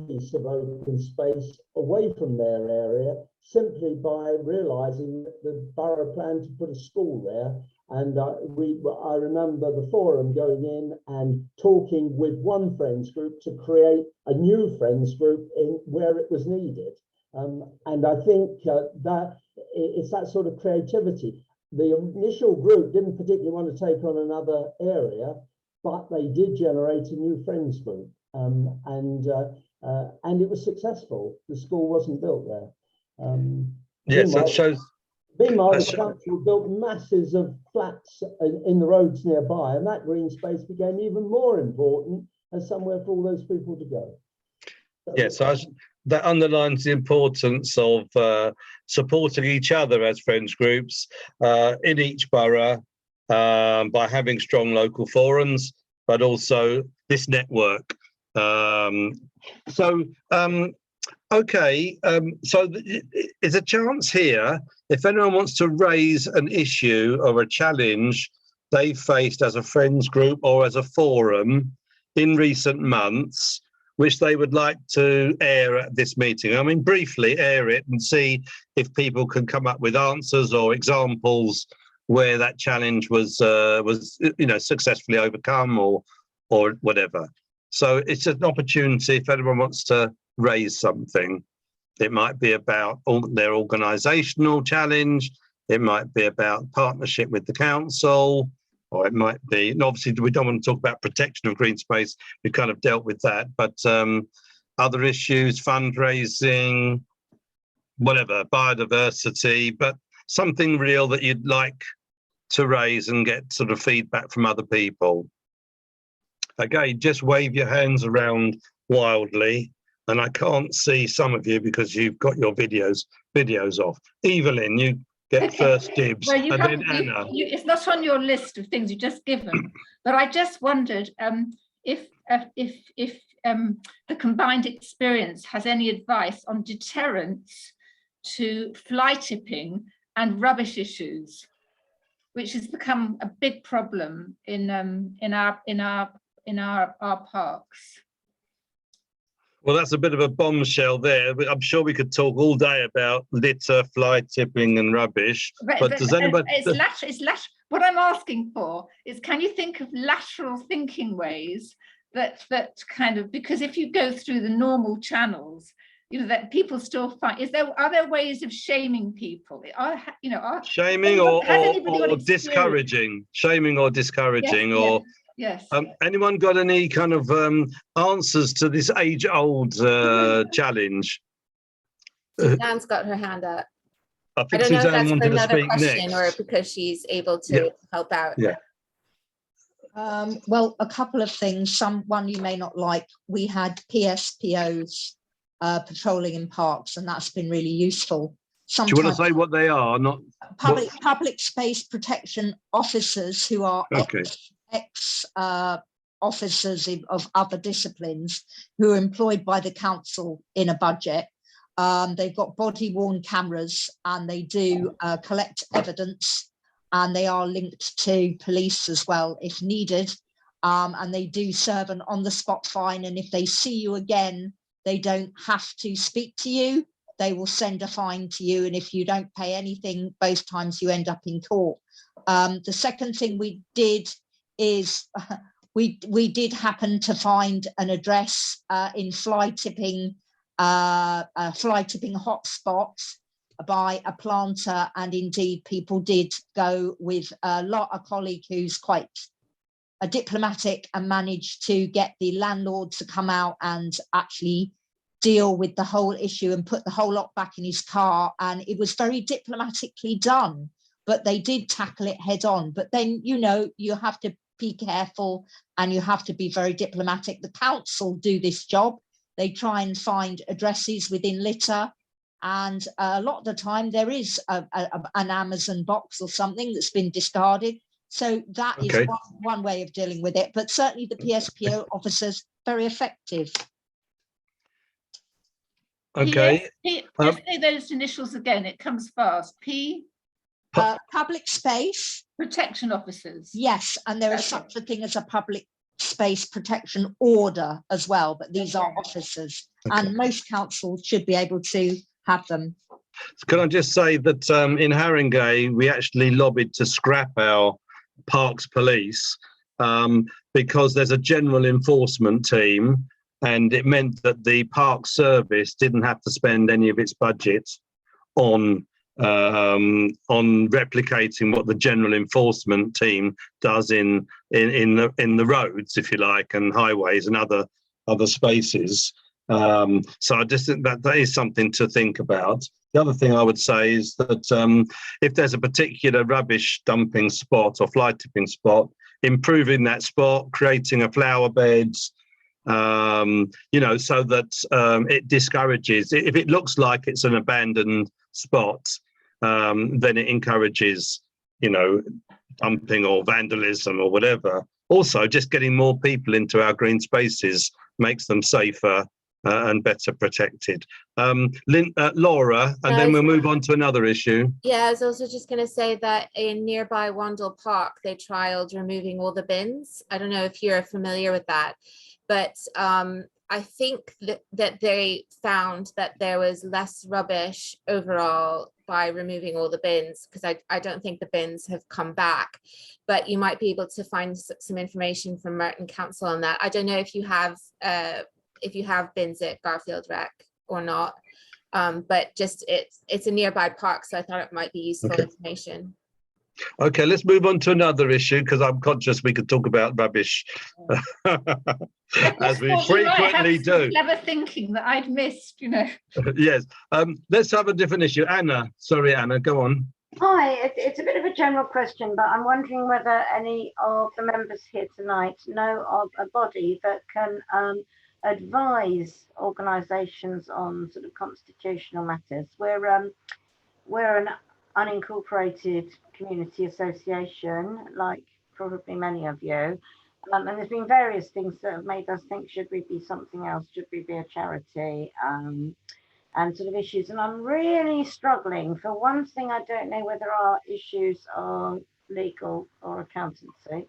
piece of open space away from their area, simply by realizing that the borough planned to put a school there. And I remember the forum going in and talking with one friends group to create a new friends group in where it was needed. And I think that it's that sort of creativity. The initial group didn't particularly want to take on another area, but they did generate a new friends group, and it was successful. The school wasn't built there. Yes, that shows. Meanwhile, the council built masses of flats in the roads nearby, and that green space became even more important as somewhere for all those people to go. Yes, that underlines the importance of supporting each other as friends groups in each borough by having strong local forums, but also this network. Okay, so there's a chance here, if anyone wants to raise an issue or a challenge they faced as a friends group or as a forum in recent months, which they would like to air at this meeting. I mean, briefly air it and see if people can come up with answers or examples where that challenge was successfully overcome or whatever. So it's an opportunity if anyone wants to raise something. It might be about their organisational challenge, it might be about partnership with the council, or it might be, and obviously we don't want to talk about protection of green space, we've kind of dealt with that, but other issues, fundraising, whatever, biodiversity, but something real that you'd like to raise and get sort of feedback from other people. Again, just wave your hands around wildly, and I can't see some of you because you've got your videos off. Evelyn, you get first dibs, Well, and then Anna. It's not on your list of things you've just given, but I just wondered if the combined experience has any advice on deterrence to fly tipping and rubbish issues, which has become a big problem in our parks. Well, that's a bit of a bombshell there. But I'm sure we could talk all day about litter, fly tipping, and rubbish. But does anybody? What I'm asking for is, can you think of lateral thinking ways that kind of, because if you go through the normal channels, that people still find, are there ways of shaming people? Shaming or discouraging? Shaming or discouraging, yes, or yes. Anyone got any kind of answers to this age-old challenge? Suzanne's got her hand up. I think don't know if Suzanne that's for wanted to another speak question next. or because she's able to help out. Yeah. Well, a couple of things. One you may not like. We had PSPOs patrolling in parks, and that's been really useful. Do you want to say what they are? Not public space protection officers who are ex officers of other disciplines who are employed by the council in a budget. They've got body-worn cameras, and they do collect evidence, and they are linked to police as well if needed, and they do serve an on-the-spot fine, and if they see you again, they don't have to speak to you. They will send a fine to you, and if you don't pay anything, both times you end up in court. The second thing we did is we did happen to find an address in fly tipping hotspots by a planter, and indeed people did go with a colleague who's quite diplomatic and managed to get the landlord to come out and actually deal with the whole issue and put the whole lot back in his car, and it was very diplomatically done, but they did tackle it head on. But then you have to be careful and you have to be very diplomatic. The council do this job. They try and find addresses within litter, and a lot of the time there is an Amazon box or something that's been discarded. So that is one way of dealing with it, but certainly the PSPO officers, very effective. Okay. Just say those initials again, it comes fast. Public space protection officers. Yes, and there is such a thing as a public space protection order as well, but these are officers, and most councils should be able to have them. Can I just say that in Haringey, we actually lobbied to scrap our parks police because there's a general enforcement team, and it meant that the park service didn't have to spend any of its budget on on replicating what the general enforcement team does in the roads, if you like, and highways and other spaces. So I just think that is something to think about. The other thing I would say is that if there's a particular rubbish dumping spot or fly tipping spot, improving that spot, creating a flower beds, you know, so that it discourages. If it looks like it's an abandoned spot, then it encourages, you know, dumping or vandalism or whatever. Also, just getting more people into our green spaces makes them safer and better protected. Laura, and then we'll move on to another issue. Yeah, I was also just going to say that in nearby Wandle Park, they trialed removing all the bins. I don't know if you're familiar with that, but I think that they found that there was less rubbish overall by removing all the bins, because I don't think the bins have come back, but you might be able to find some information from Merton Council on that. I don't know if you have bins at Garfield Rec or not, but just it's a nearby park, so I thought it might be useful information. Okay, let's move on to another issue, because I'm conscious we could talk about rubbish as we frequently do. Clever thinking that I'd missed, you know. Yes. Let's have a different issue. Anna, sorry, Anna, go on. Hi, it's a bit of a general question, but I'm wondering whether any of the members here tonight know of a body that can advise organisations on sort of constitutional matters. We're an unincorporated community association, like probably many of you, and there's been various things that have made us think, should we be something else, should we be a charity, and sort of issues. And I'm really struggling. For one thing, I don't know whether our issues are legal or accountancy.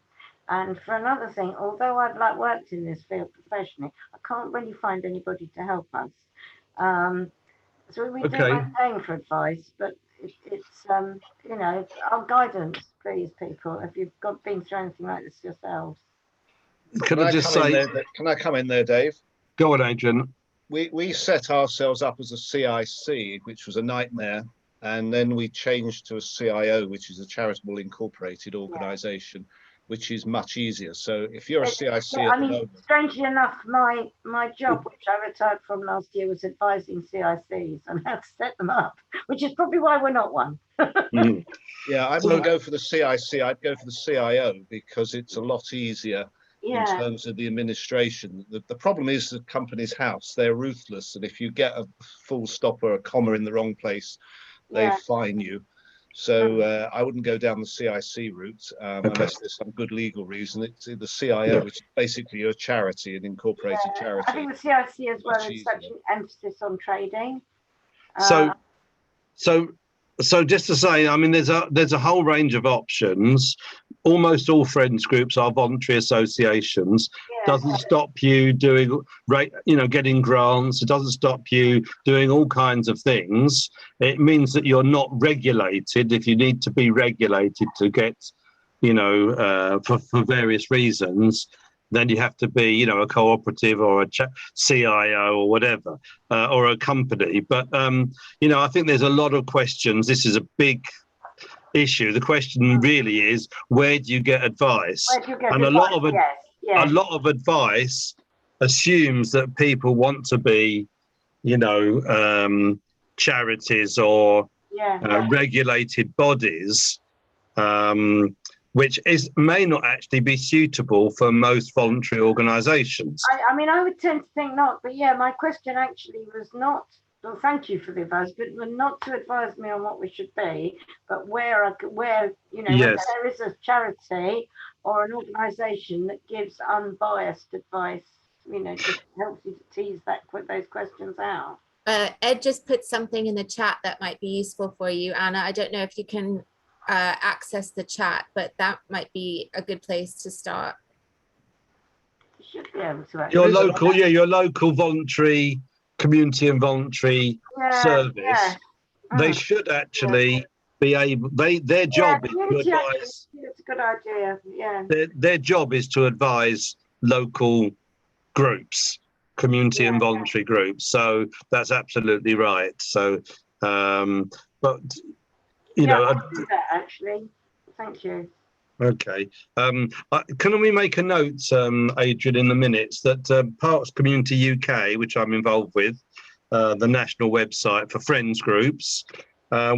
And for another thing, although I've worked in this field professionally, I can't really find anybody to help us. So we don't mind paying for advice, but it's you know, our guidance, please, people, if you've been through anything like this yourselves. Can I just say, can I come in there, Dave? Go on, Adrian. We set ourselves up as a CIC, which was a nightmare, and then we changed to a CIO, which is a charitable incorporated organisation, which is much easier. So if you're a CIC at the moment, strangely enough, my job, which I retired from last year, was advising CICs on how to set them up, which is probably why we're not one. Yeah, I wouldn't go for the CIC. I'd go for the CIO, because it's a lot easier in terms of the administration. The problem is the company's house. They're ruthless, and if you get a full stop or a comma in the wrong place, they fine you. So I wouldn't go down the CIC route unless there's some good legal reason. It's the CIO, which is basically a charity, an incorporated charity. I think the CIC as well is such an emphasis on trading. So just to say, I mean, there's a whole range of options. Almost all friends groups are voluntary associations. Doesn't stop you doing, you know, getting grants. It doesn't stop you doing all kinds of things. It means that you're not regulated. If you need to be regulated to get, you know, for various reasons, then you have to be, you know, a cooperative or a CIO or whatever, or a company. But, you know, I think there's a lot of questions. This is a big issue. The question really is, where do you get advice? And a lot of advice assumes that people want to be, you know, charities or regulated bodies, which may not actually be suitable for most voluntary organisations. I mean, I would tend to think not, but yeah, my question actually was not, well, thank you for the advice, but not to advise me on what we should be, but where you know, whether there is a charity or an organisation that gives unbiased advice, you know, just helps you to tease those questions out. Ed just put something in the chat that might be useful for you, Anna. I don't know if you can access the chat, but that might be a good place to start. You should be able to. Your local voluntary community and voluntary service. They should actually be able. Their job is to advise. It's a good idea. Yeah. Their job is to advise local groups, community and voluntary groups. So that's absolutely right. So. but you know, I'll do that actually. Thank you. okay. Can we make a note, Adrian, in the minutes that Parks Community UK, which I'm involved with, the national website for friends groups,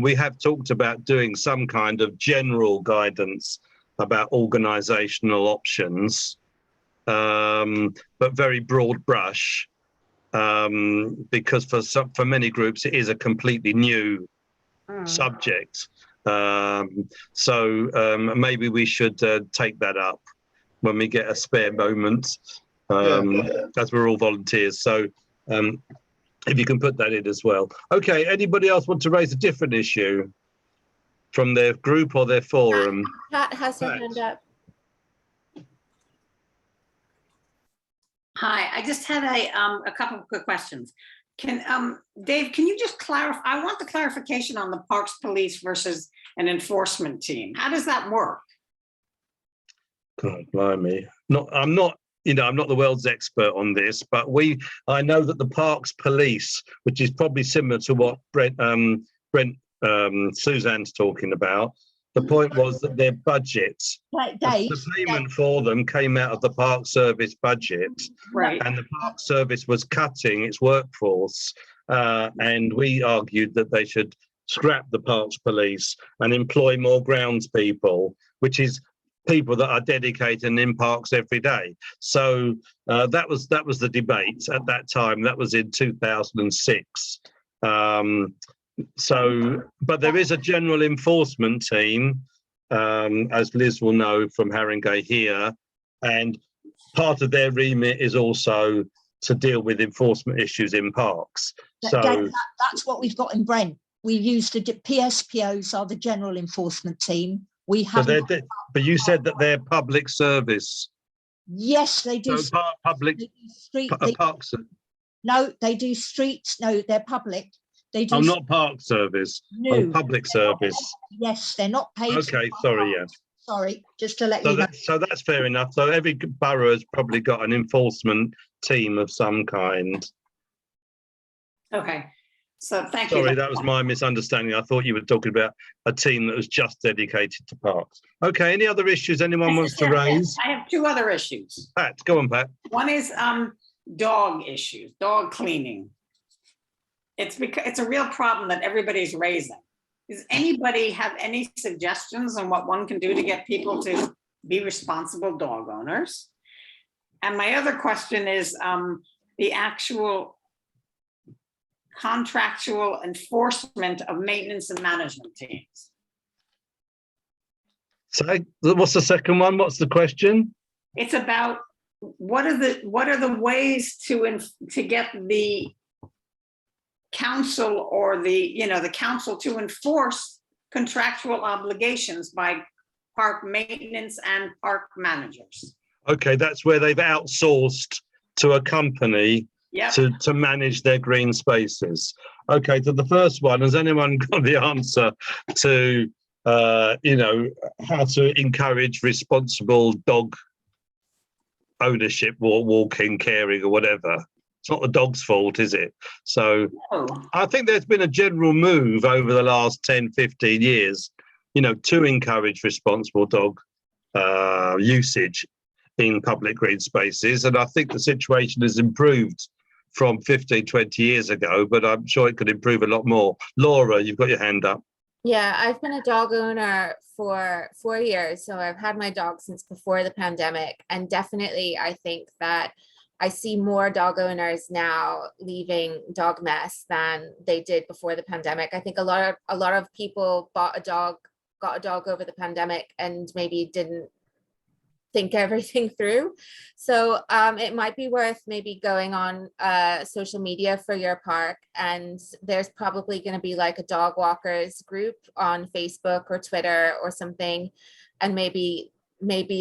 we have talked about doing some kind of general guidance about organisational options, but very broad brush, because for many groups it is a completely new subject. So maybe we should take that up when we get a spare moment, as we're all volunteers. So if you can put that in as well. Okay, anybody else want to raise a different issue from their group or their forum? Pat has her hand up. Hi, I just had a couple of quick questions. Dave, can you just clarify? I want the clarification on the Parks Police versus an enforcement team. How does that work? God, blimey. I'm not the world's expert on this, but I know that the Parks Police, which is probably similar to what Suzanne's talking about, the point was that their budget, the payment for them came out of the Park Service budget, right? And the Park Service was cutting its workforce, and we argued that they should scrap the Parks Police and employ more grounds people, which is people that are dedicated and in parks every day. So that was the debate at that time. That was in 2006. But there is a general enforcement team, as Liz will know from Haringey here, and part of their remit is also to deal with enforcement issues in parks. So that's what we've got in Brent. We use the PSPOs are the general enforcement team. We have. But you said that they're public service. Yes, they do. So public parks. No, they do streets. No, they're public. They do. I'm not park service. No, I'm public service. Yes, they're not paid. Okay, sorry, yeah. Sorry, just to let you know. So that's fair enough. So every borough has probably got an enforcement team of some kind. Okay, so thank you. Sorry, that was my misunderstanding. I thought you were talking about a team that was just dedicated to parks. Okay, any other issues anyone wants to raise? I have two other issues. Pat, go on, Pat. One is dog issues, dog cleaning. It's a real problem that everybody's raising. Does anybody have any suggestions on what one can do to get people to be responsible dog owners? And my other question is the actual contractual enforcement of maintenance and management teams. So what's the second one? What's the question? It's about what are the ways to get the council or the council to enforce contractual obligations by park maintenance and park managers. Okay, that's where they've outsourced to a company to manage their green spaces. Okay, to the first one, has anyone got the answer to how to encourage responsible dog ownership or walking, caring or whatever? It's not the dog's fault, is it? So I think there's been a general move over the last 10, 15 years, to encourage responsible dog usage in public green spaces. And I think the situation has improved from 15, 20 years ago, but I'm sure it could improve a lot more. Laura, you've got your hand up. Yeah, I've been a dog owner for 4 years. So I've had my dog since before the pandemic. And definitely, I think that I see more dog owners now leaving dog mess than they did before the pandemic. I think a lot of people got a dog over the pandemic and maybe didn't think everything through. So it might be worth maybe going on social media for your park, and there's probably going to be like a dog walkers group on Facebook or Twitter or something, and maybe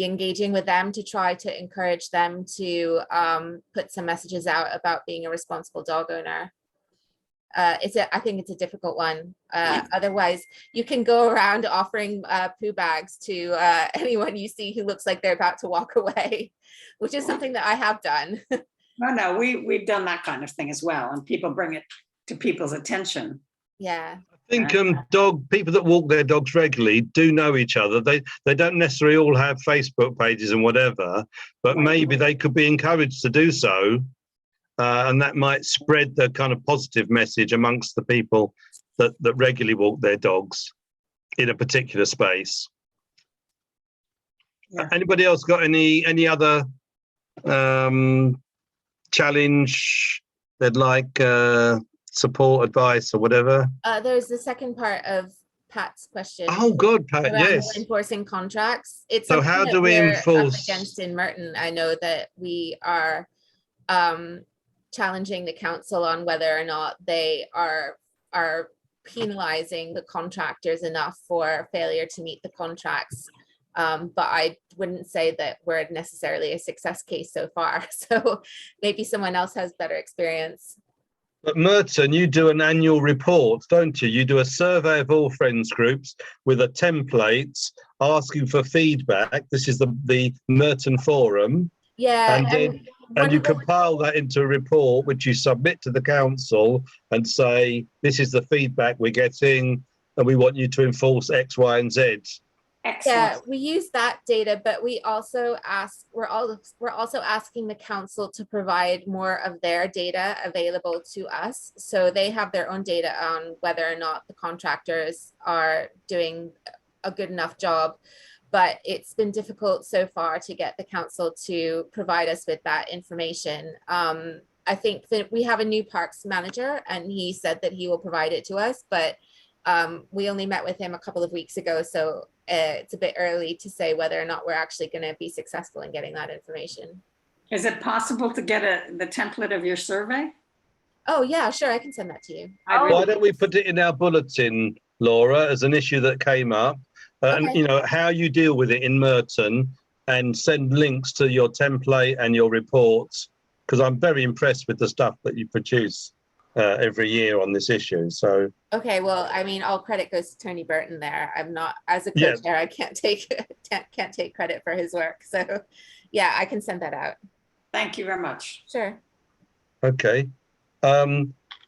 engaging with them to try to encourage them to put some messages out about being a responsible dog owner. I think it's a difficult one. Otherwise, you can go around offering poo bags to anyone you see who looks like they're about to walk away, which is something that I have done. No, we've done that kind of thing as well, and people bring it to people's attention. Yeah. think people that walk their dogs regularly do know each other. They don't necessarily all have Facebook pages and whatever, but maybe they could be encouraged to do so, and that might spread the kind of positive message amongst the people that regularly walk their dogs in a particular space. Yeah. Anybody else got any other challenge they'd like support, advice, or whatever? There's the second part of Pat's question. Oh God, Pat, around yes. enforcing contracts. It's So something how that do we we're enforce? up against in Merton? I know that we are challenging the council on whether or not they are penalizing the contractors enough for failure to meet the contracts. But I wouldn't say that we're necessarily a success case so far. So maybe someone else has better experience. But Merton, you do an annual report, don't you? You do a survey of all friends groups with a template asking for feedback. This is the Merton Forum. Yeah. And you compile that into a report, which you submit to the council and say, this is the feedback we're getting, and we want you to enforce X, Y, and Z. Yeah, we use that data, but we also we're also asking the council to provide more of their data available to us. So they have their own data on whether or not the contractors are doing a good enough job. But it's been difficult so far to get the council to provide us with that information. I think that we have a new parks manager and he said that he will provide it to us, but we only met with him a couple of weeks ago. So it's a bit early to say whether or not we're actually going to be successful in getting that information. Is it possible to get the template of your survey? Oh yeah, sure. I can send that to you. Why don't we put it in our bulletin, Laura, as an issue that came up? And Okay. you know how you deal with it in Merton, and send links to your template and your reports, because I'm very impressed with the stuff that you produce every year on this issue. So Okay, well, I mean, all credit goes to Tony Burton there. I'm not, as a co-chair, I can't take credit for his work. So yeah, I can send that out. Thank you very much. Sure. okay.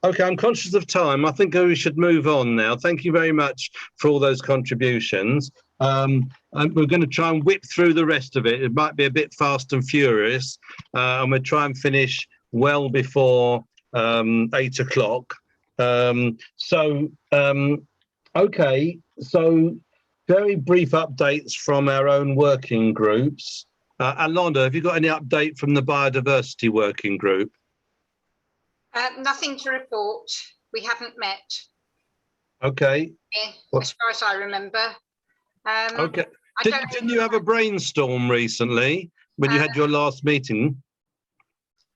Okay, I'm conscious of time. I think we should move on now. Thank you very much for all those contributions. And we're going to try and whip through the rest of it. It might be a bit fast and furious, and we'll try and finish well before 8 o'clock. Okay, so very brief updates from our own working groups. Alonda, have you got any update from the biodiversity working group? Nothing to report. We haven't met. Okay. As far as I remember. Okay. Didn't you have a brainstorm recently when you had your last meeting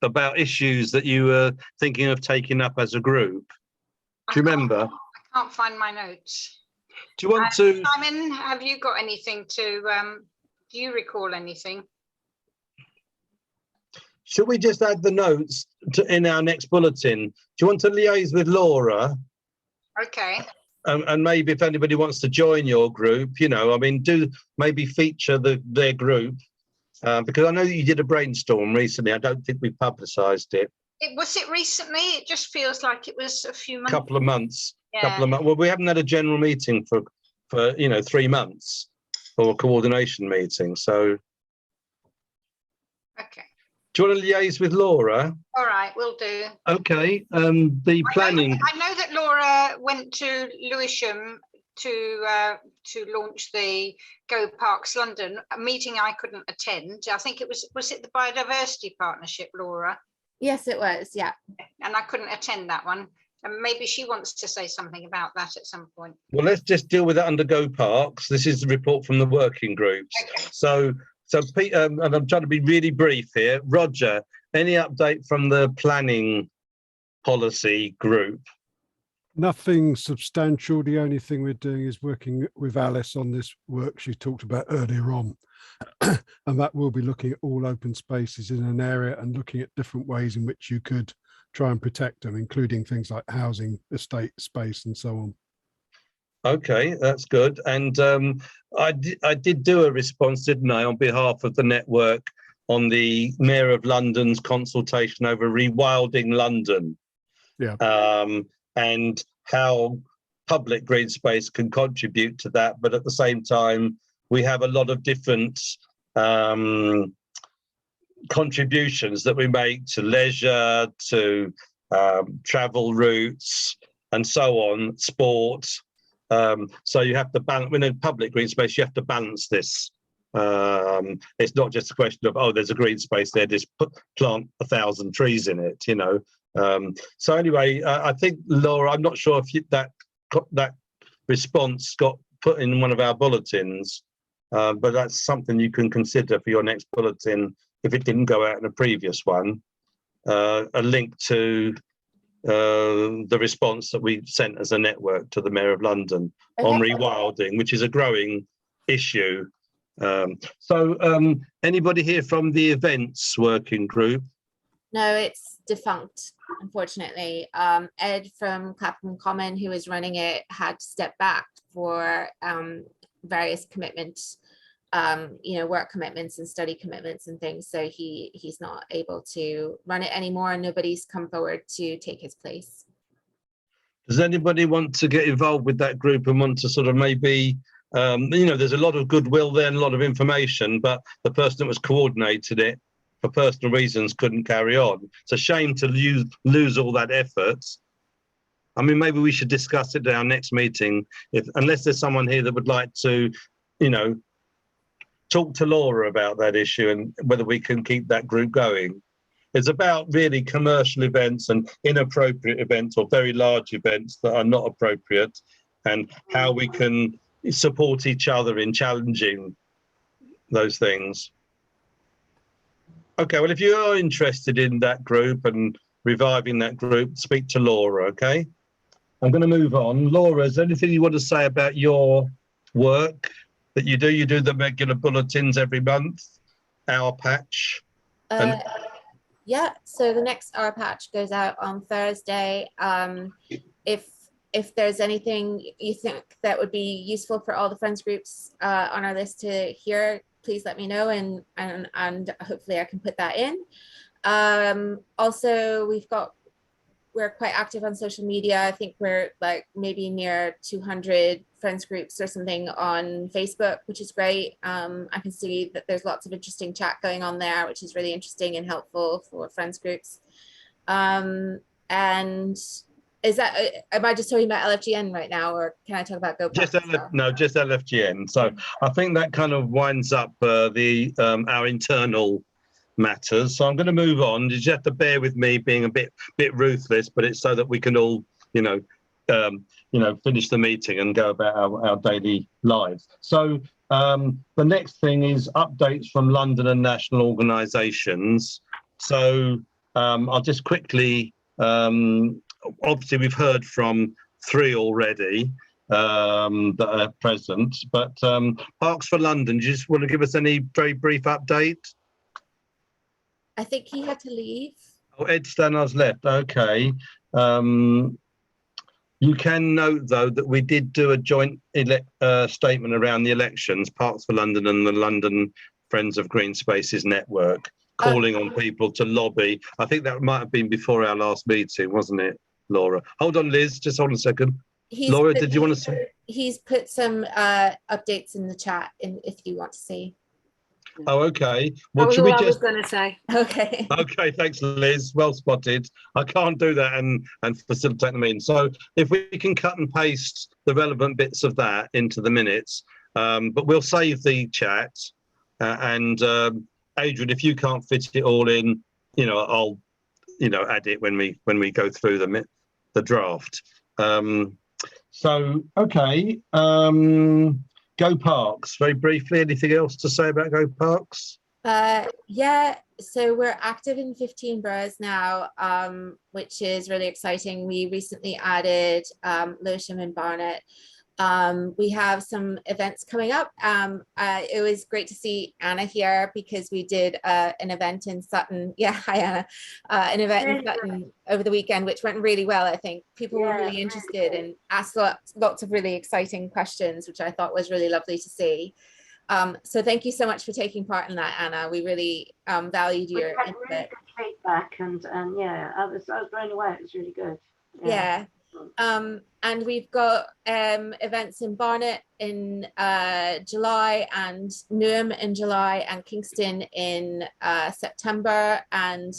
about issues that you were thinking of taking up as a group? Do you remember? I can't find my notes. Do you want to? Simon, have you got anything to? Do you recall anything? Should we just add the notes in our next bulletin? Do you want to liaise with Laura? Okay. And maybe if anybody wants to join your group, you know, I mean, do maybe feature their group, because I know that you did a brainstorm recently. I don't think we publicised it. Was it recently? It just feels like it was a few months. Couple of months. Yeah. Well, we haven't had a general meeting for 3 months, or a coordination meeting. So. Okay. Do you want to liaise with Laura? All right, we'll do. Okay. The planning. I know that Laura went to Lewisham to launch the Go Parks London, a meeting I couldn't attend. I think it was it the Biodiversity Partnership, Laura? Yes, it was. Yeah. And I couldn't attend that one. And maybe she wants to say something about that at some point. Well, let's just deal with that under Go Parks. This is the report from the working groups. Okay. So Pete, and I'm trying to be really brief here. Roger, any update from the planning policy group? Nothing substantial. The only thing we're doing is working with Alice on this work she talked about earlier on. And that will be looking at all open spaces in an area and looking at different ways in which you could try and protect them, including things like housing, estate space and so on. Okay, that's good. And I did do a response, didn't I, on behalf of the network on the Mayor of London's consultation over rewilding London. Yeah. And how public green space can contribute to that, but at the same time, we have a lot of different contributions that we make to leisure, to travel routes, and so on, sport. So you have to balance, in a public green space, you have to balance this. It's not just a question of, oh, there's a green space there, just plant 1,000 trees in it, you know. So anyway, I think, Laura, I'm not sure if that response got put in one of our bulletins, but that's something you can consider for your next bulletin if it didn't go out in a previous one. A link to the response that we sent as a network to the Mayor of London on rewilding, which is a growing issue. So anybody here from the events working group? No, it's defunct, unfortunately. Ed from Clapham Common, who was running it, had to step back for various commitments, work commitments and study commitments and things. So he's not able to run it anymore, and nobody's come forward to take his place. Does anybody want to get involved with that group and want to sort of maybe, there's a lot of goodwill there and a lot of information, but the person that was coordinated it for personal reasons couldn't carry on. It's a shame to lose all that effort. I mean, maybe we should discuss it at our next meeting, unless there's someone here that would like to, talk to Laura about that issue and whether we can keep that group going. It's about really commercial events and inappropriate events, or very large events that are not appropriate, and how we can support each other in challenging those things. Okay, well, if you are interested in that group and reviving that group, speak to Laura, okay? I'm going to move on. Laura, is there anything you want to say about your work that you do? You do the regular bulletins every month, Our Patch. Yeah, so the next Our Patch goes out on Thursday. If there's anything you think that would be useful for all the friends groups on our list to hear, please let me know, and hopefully I can put that in. Also, we're quite active on social media. I think we're like maybe near 200 friends groups or something on Facebook, which is great. I can see that there's lots of interesting chat going on there, which is really interesting and helpful for friends groups. And is that, am I just talking about LFGN right now, or can I talk about Go Parks? Just LFGN. So I think that kind of winds up our internal matters. So I'm going to move on. You just have to bear with me being a bit ruthless, but it's so that we can all, finish the meeting and go about our daily lives. So the next thing is updates from London and national organisations. So I'll just quickly, obviously we've heard from 3 already that are present, but Parks for London, do you just want to give us any very brief update? I think he had to leave. Oh, Ed Stannard's left. Okay. You can note, though, that we did do a joint statement around the elections, Parks for London and the London Friends of Green Spaces Network, calling on people to lobby. I think that might have been before our last meeting, wasn't it, Laura? Hold on, Liz, just hold on a second. Laura, did you want to say? He's put some updates in the chat if you want to see. Oh, okay. Well, that was all I was going to say. Okay. Okay, thanks, Liz. Well spotted. I can't do that and facilitate the meeting. So if we can cut and paste the relevant bits of that into the minutes, but we'll save the chat. And Adrian, if you can't fit it all in, I'll, add it when we go through the draft. So okay. Go Parks, very briefly, anything else to say about Go Parks? Yeah, so we're active in 15 boroughs now, which is really exciting. We recently added Lewisham and Barnet. We have some events coming up. It was great to see Anna here because we did an event in Sutton. Yeah, hi Anna. An event in Sutton over the weekend, which went really well. I think people were really interested and asked lots of really exciting questions, which I thought was really lovely to see. So thank you so much for taking part in that, Anna. We really valued your input. Really good feedback, and yeah, I was blown away. It was really good. Yeah. And we've got events in Barnet in July, and Newham in July, and Kingston in September. And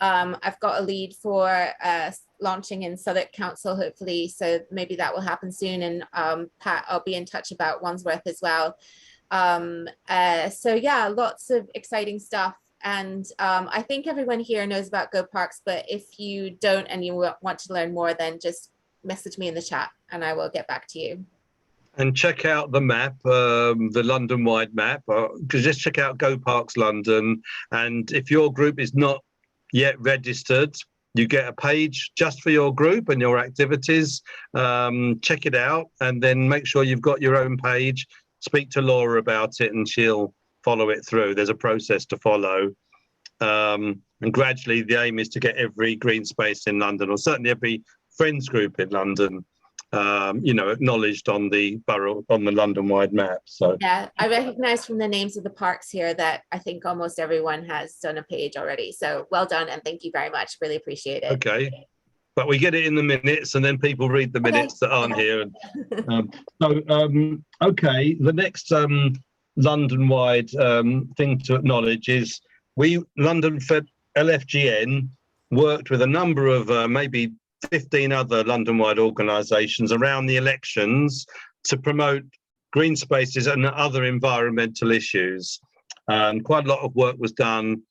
I've got a lead for launching in Southwark Council, hopefully, so maybe that will happen soon. And Pat, I'll be in touch about Wandsworth as well. So yeah, lots of exciting stuff. And I think everyone here knows about Go Parks, but if you don't and you want to learn more, then just message me in the chat and I will get back to you. And check out the map, the London-wide map, because just check out Go Parks London. And if your group is not yet registered, you get a page just for your group and your activities. Check it out and then make sure you've got your own page. Speak to Laura about it and she'll follow it through. There's a process to follow. And gradually the aim is to get every green space in London, or certainly every friends group in London, acknowledged on the borough, on the London-wide map. So yeah, I recognize from the names of the parks here that I think almost everyone has done a page already. So well done and thank you very much. Really appreciate it. Okay, but we get it in the minutes and then people read the minutes that aren't here. Okay, the next London-wide thing to acknowledge is London LFGN worked with a number of maybe 15 other London-wide organisations around the elections to promote green spaces and other environmental issues. Quite a lot of work was done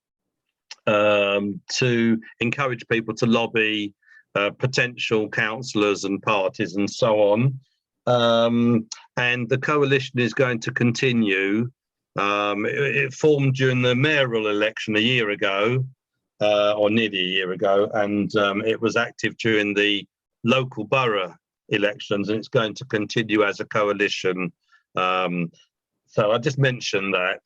to encourage people to lobby potential councillors and parties and so on. And the coalition is going to continue. It formed during the mayoral election a year ago, or nearly a year ago, and it was active during the local borough elections, and it's going to continue as a coalition. So I just mentioned that.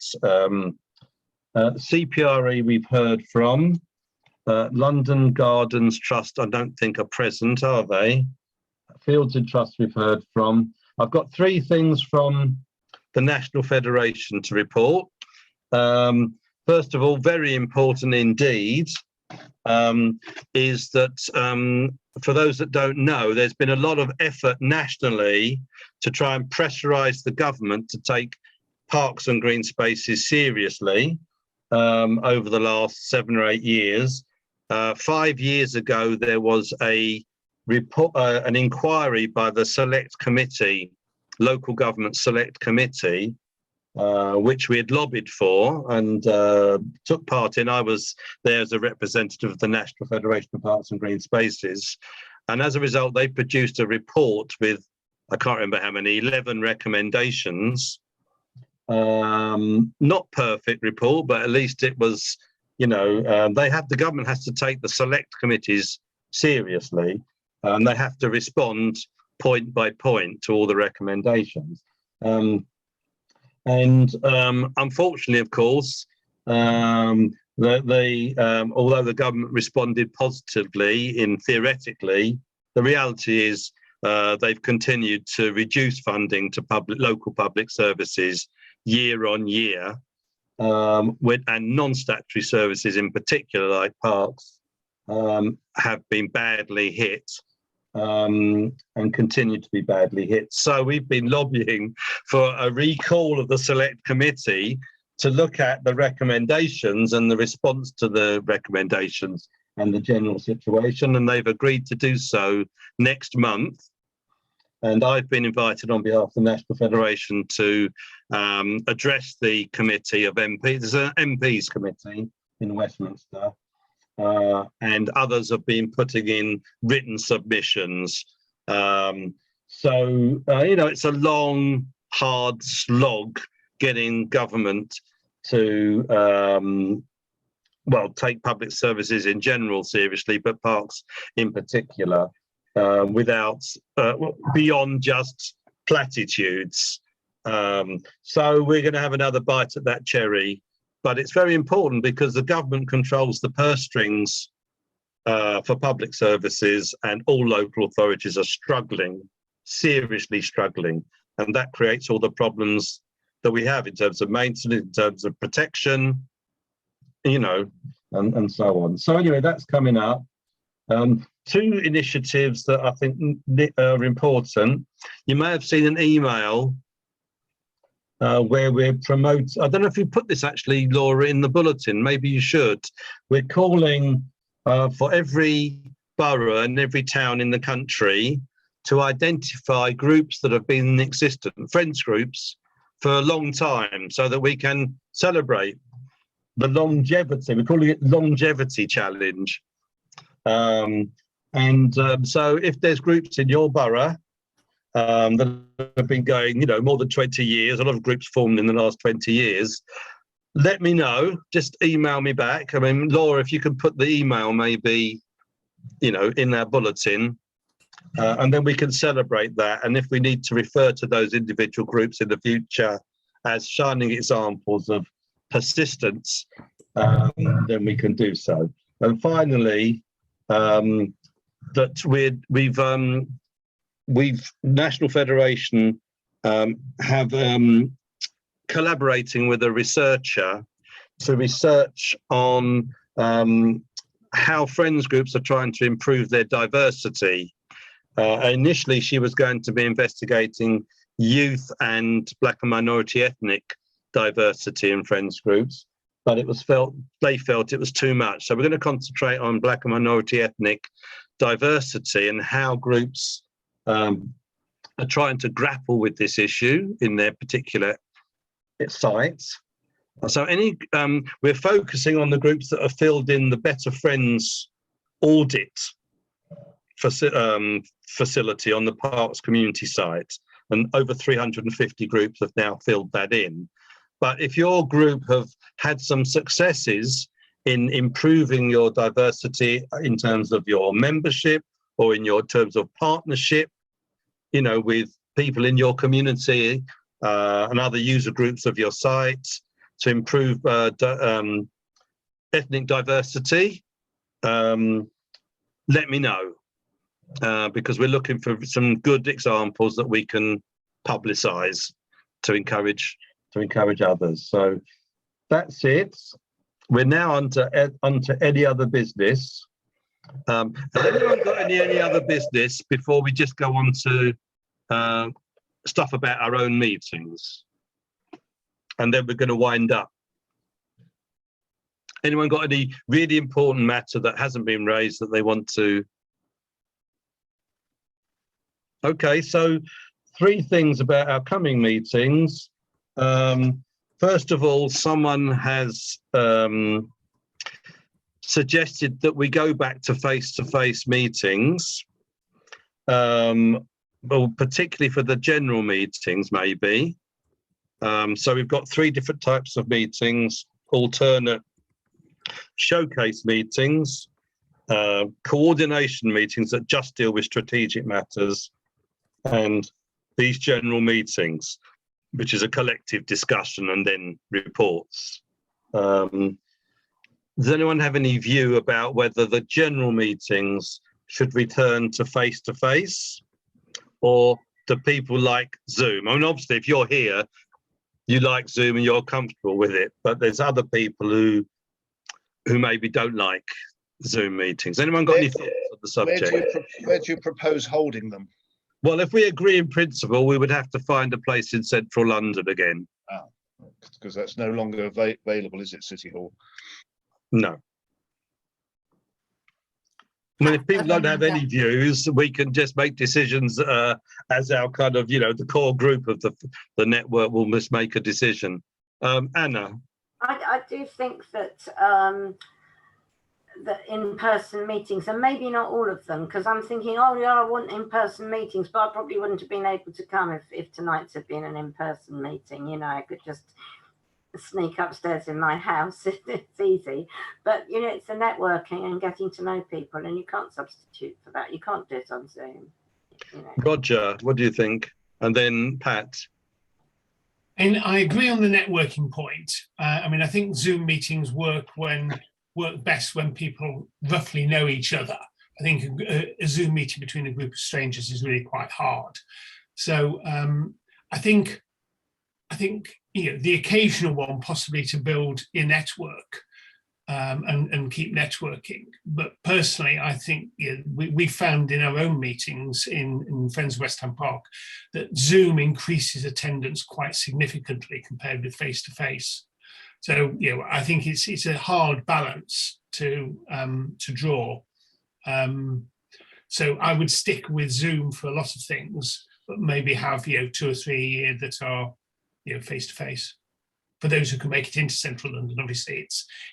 CPRE we've heard from. London Gardens Trust I don't think are present, are they? Fields and Trust we've heard from. I've got 3 things from the National Federation to report. First of all, very important indeed, is that for those that don't know, there's been a lot of effort nationally to try and pressurise the government to take parks and green spaces seriously over the last 7 or 8 years. 5 years ago, there was a report, an inquiry by the Select Committee, Local Government Select Committee, which we had lobbied for and took part in. I was there as a representative of the National Federation of Parks and Green Spaces. And as a result, they produced a report with, I can't remember how many, 11 recommendations. Not perfect report, but at least it was, the government has to take the select committees seriously, and they have to respond point by point to all the recommendations. Unfortunately, of course, although the government responded positively theoretically, the reality is they've continued to reduce funding to local public services year on year, and non-statutory services in particular, like parks, have been badly hit. And continue to be badly hit. So we've been lobbying for a recall of the Select Committee to look at the recommendations and the response to the recommendations and the general situation, and they've agreed to do so next month. And I've been invited on behalf of the National Federation to address the committee of MPs. There's an MPs committee in Westminster. And others have been putting in written submissions. It's a long, hard slog getting government to, take public services in general seriously, but parks in particular, beyond just platitudes. So we're going to have another bite at that cherry. But it's very important because the government controls the purse strings for public services, and all local authorities are struggling, seriously struggling. And that creates all the problems that we have in terms of maintenance, in terms of protection, and so on. So anyway, that's coming up. Two initiatives that I think are important. You may have seen an email where we're promoting, I don't know if you put this actually, Laura, in the bulletin, maybe you should. We're calling for every borough and every town in the country to identify groups that have been in existence, friends groups, for a long time, so that we can celebrate the longevity. We're calling it Longevity Challenge. So if there's groups in your borough that have been going, you know, more than 20 years, a lot of groups formed in the last 20 years, let me know, just email me back. I mean, Laura, if you could put the email maybe, you know, in our bulletin, and then we can celebrate that. And if we need to refer to those individual groups in the future as shining examples of persistence, then we can do so. And finally, that we've National Federation have collaborating with a researcher to research on how friends groups are trying to improve their diversity. Initially, she was going to be investigating youth and Black and minority ethnic diversity in friends groups, but they felt it was too much. So we're going to concentrate on Black and minority ethnic diversity and how groups are trying to grapple with this issue in their particular sites. So we're focusing on the groups that are filled in the Better Friends audit facility on the Parks community site, and over 350 groups have now filled that in. But if your group have had some successes in improving your diversity in terms of your membership or in your terms of partnership, you know, with people in your community and other user groups of your site to improve ethnic diversity, let me know, because we're looking for some good examples that we can publicize to encourage others. So that's it. We're now onto any other business. Has anyone got any other business before we just go on to stuff about our own meetings? And then we're going to wind up. Anyone got any really important matter that hasn't been raised that they want to? Okay, so 3 things about our coming meetings. First of all, someone has suggested that we go back to face-to-face meetings, well, particularly for the general meetings, maybe. So we've got 3 different types of meetings: alternate showcase meetings, coordination meetings that just deal with strategic matters, and these general meetings, which is a collective discussion and then reports. Does anyone have any view about whether the general meetings should return to face-to-face, or do people like Zoom? I mean, obviously, if you're here, you like Zoom and you're comfortable with it, but there's other people who maybe don't like Zoom meetings. Anyone got any thoughts on the subject? Where do you propose holding them? Well, if we agree in principle, we would have to find a place in central London again. Because that's no longer available, is it, City Hall? No. I mean, if people don't have any views, we can just make decisions as our kind of, you know, the core group of the network will just make a decision. Anna? I do think that the in-person meetings, and maybe not all of them, because I'm thinking, oh yeah, I want in-person meetings, but I probably wouldn't have been able to come if tonight's had been an in-person meeting. You know, I could just sneak upstairs in my house. It's easy, but you know, it's the networking and getting to know people, and you can't substitute for that. You can't do it on Zoom. You know. Roger, what do you think? And then Pat. And I agree on the networking point. I mean, I think Zoom meetings work best when people roughly know each other. I think a Zoom meeting between a group of strangers is really quite hard. So I think you know, the occasional one possibly to build your network and keep networking. But personally, I think we found in our own meetings in Friends of West Ham Park that Zoom increases attendance quite significantly compared with face-to-face. So I think it's a hard balance to draw. So I would stick with Zoom for a lot of things, but maybe have 2 or 3 a year that are face-to-face. For those who can make it into central London, obviously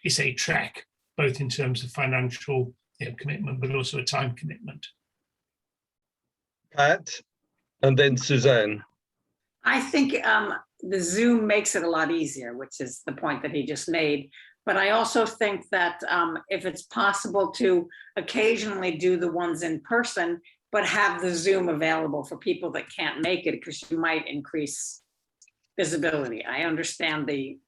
it's a trek, both in terms of financial commitment, but also a time commitment. Pat, and then Suzanne. I think the Zoom makes it a lot easier, which is the point that he just made. But I also think that if it's possible to occasionally do the ones in person, but have the Zoom available for people that can't make it, because you might increase visibility. I understand the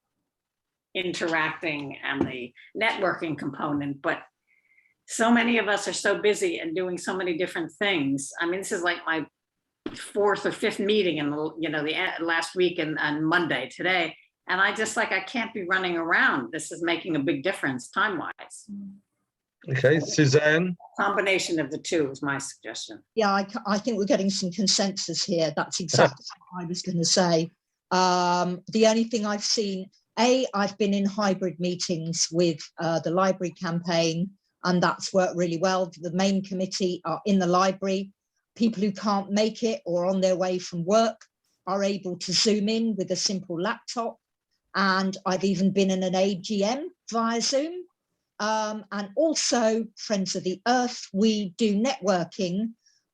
interacting and the networking component, but so many of us are so busy and doing so many different things. I mean, this is like my 4th or 5th meeting in the last week and Monday today. And I can't be running around. This is making a big difference time-wise. Okay, Suzanne. Combination of the two is my suggestion. Yeah, I think we're getting some consensus here. That's exactly what I was going to say. The only thing I've seen, I've been in hybrid meetings with the library campaign, and that's worked really well. The main committee are in the library. People who can't make it or on their way from work are able to Zoom in with a simple laptop. And I've even been in an AGM via Zoom. And also Friends of the Earth, we do networking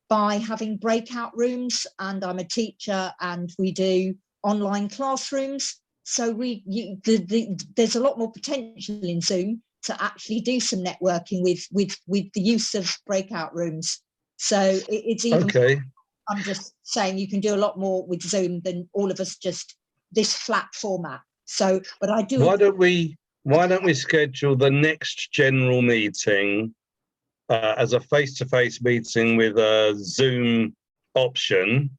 by having breakout rooms, and I'm a teacher, and we do online classrooms. So there's a lot more potential in Zoom to actually do some networking with the use of breakout rooms. So it's even, okay. I'm just saying you can do a lot more with Zoom than all of us just this flat format. So, but I do. Why don't we schedule the next general meeting as a face-to-face meeting with a Zoom option?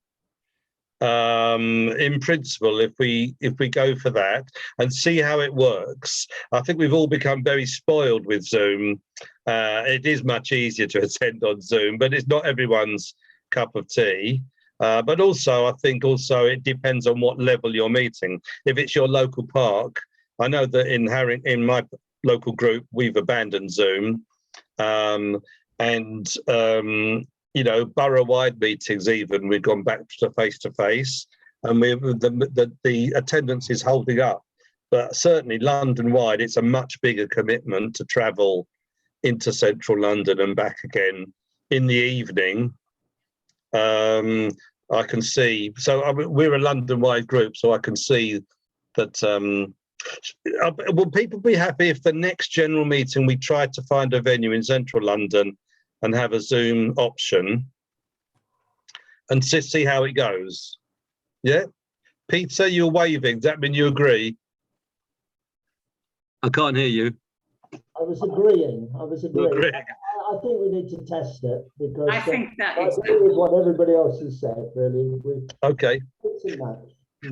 In principle, if we go for that and see how it works. I think we've all become very spoiled with Zoom. It is much easier to attend on Zoom, but it's not everyone's cup of tea. But also, I think it depends on what level you're meeting. If it's your local park, I know that in my local group, we've abandoned Zoom, borough-wide meetings even, we've gone back to face-to-face, and the attendance is holding up. But certainly London-wide, it's a much bigger commitment to travel into central London and back again in the evening. I can see, we're a London-wide group, so I can see that. Will people be happy if the next general meeting we try to find a venue in central London and have a Zoom option and see how it goes? Yeah, Peter, you're waving. Does that mean you agree? I can't hear you. I was agreeing. I think we need to test it because I think that I agree with what everybody else has said. Really, okay.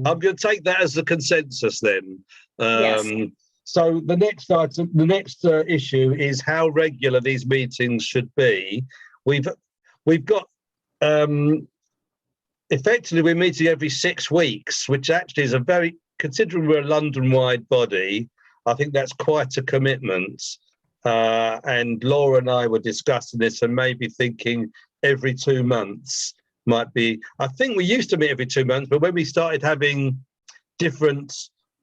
I'm going to take that as the consensus then. Yes. So the next item, the next issue is how regular these meetings should be. We've got effectively we're meeting every 6 weeks, which actually is considering we're a London-wide body, I think that's quite a commitment. And Laura and I were discussing this and maybe thinking every 2 months might be. I think we used to meet every 2 months, but when we started having different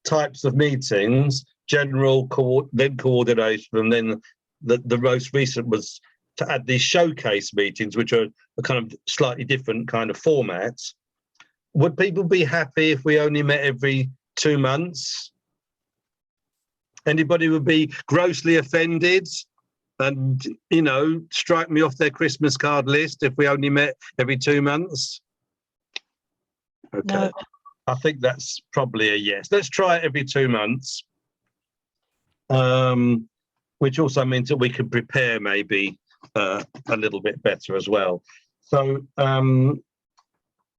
types of meetings, general coordination, and then the most recent was to add these showcase meetings, which are a kind of slightly different kind of format. Would people be happy if we only met every 2 months? Anybody would be grossly offended and, strike me off their Christmas card list if we only met every 2 months? Okay. No. I think that's probably a yes. Let's try it every 2 months, which also means that we can prepare maybe a little bit better as well. So,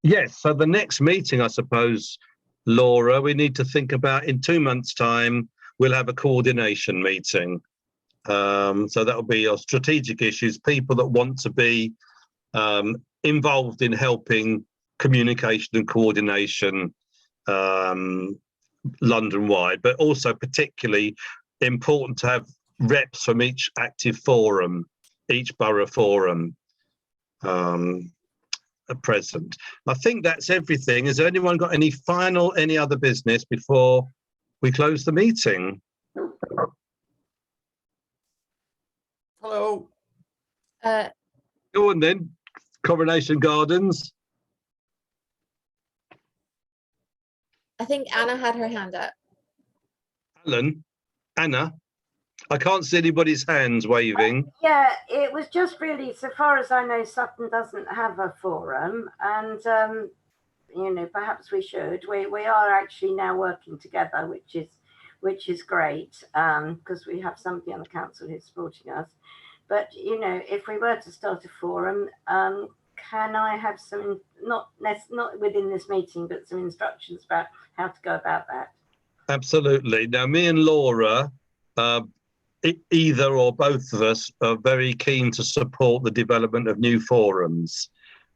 yes, so the next meeting, I suppose, Laura, we need to think about in 2 months' time, we'll have a coordination meeting. So that'll be our strategic issues, people that want to be involved in helping communication and coordination London-wide, but also particularly important to have reps from each active forum, each borough forum present. I think that's everything. Has anyone got any other business before we close the meeting? Hello. Go on then, Coronation Gardens. I think Anna had her hand up. Anna, I can't see anybody's hands waving. Yeah, it was just really, so far as I know, Sutton doesn't have a forum, and you know, perhaps we should. We are actually now working together, which is great, because we have somebody on the council who's supporting us. But you know, if we were to start a forum, can I have some, not within this meeting, but some instructions about how to go about that? Absolutely. Now, me and Laura, either or both of us, are very keen to support the development of new forums.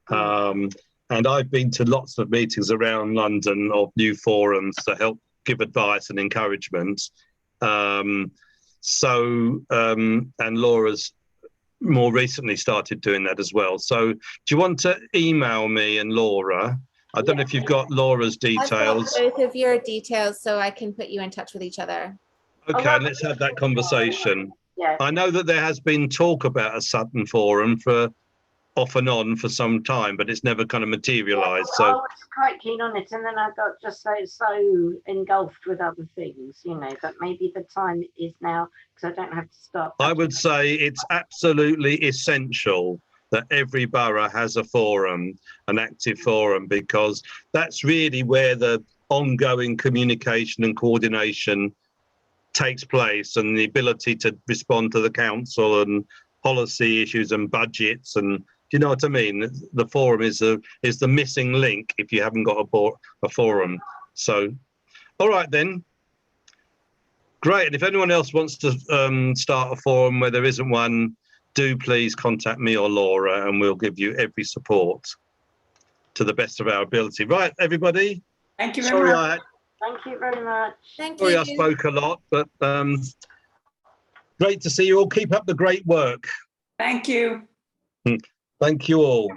And I've been to lots of meetings around London of new forums to help give advice and encouragement. And Laura's more recently started doing that as well. So do you want to email me and Laura? I don't know if you've got Laura's details. I've got both of your details, so I can put you in touch with each other. Okay, let's have that conversation. Yeah. I know that there has been talk about a Sutton forum for off and on for some time, but it's never kind of materialised. I So was quite keen on it, and then I got just so engulfed with other things, you know, that maybe the time is now, because I don't have to stop. I would say it's absolutely essential that every borough has a forum, an active forum, because that's really where the ongoing communication and coordination takes place, and the ability to respond to the council and policy issues and budgets, and do you know what I mean? The forum is the missing link if you haven't got a forum. So, all right then. Great. And if anyone else wants to start a forum where there isn't one, do please contact me or Laura, and we'll give you every support to the best of our ability. Right, everybody. Thank you very much. Thank you very much. Sorry I spoke a lot, but great to see you all. Keep up the great work. Thank you. Thank you all.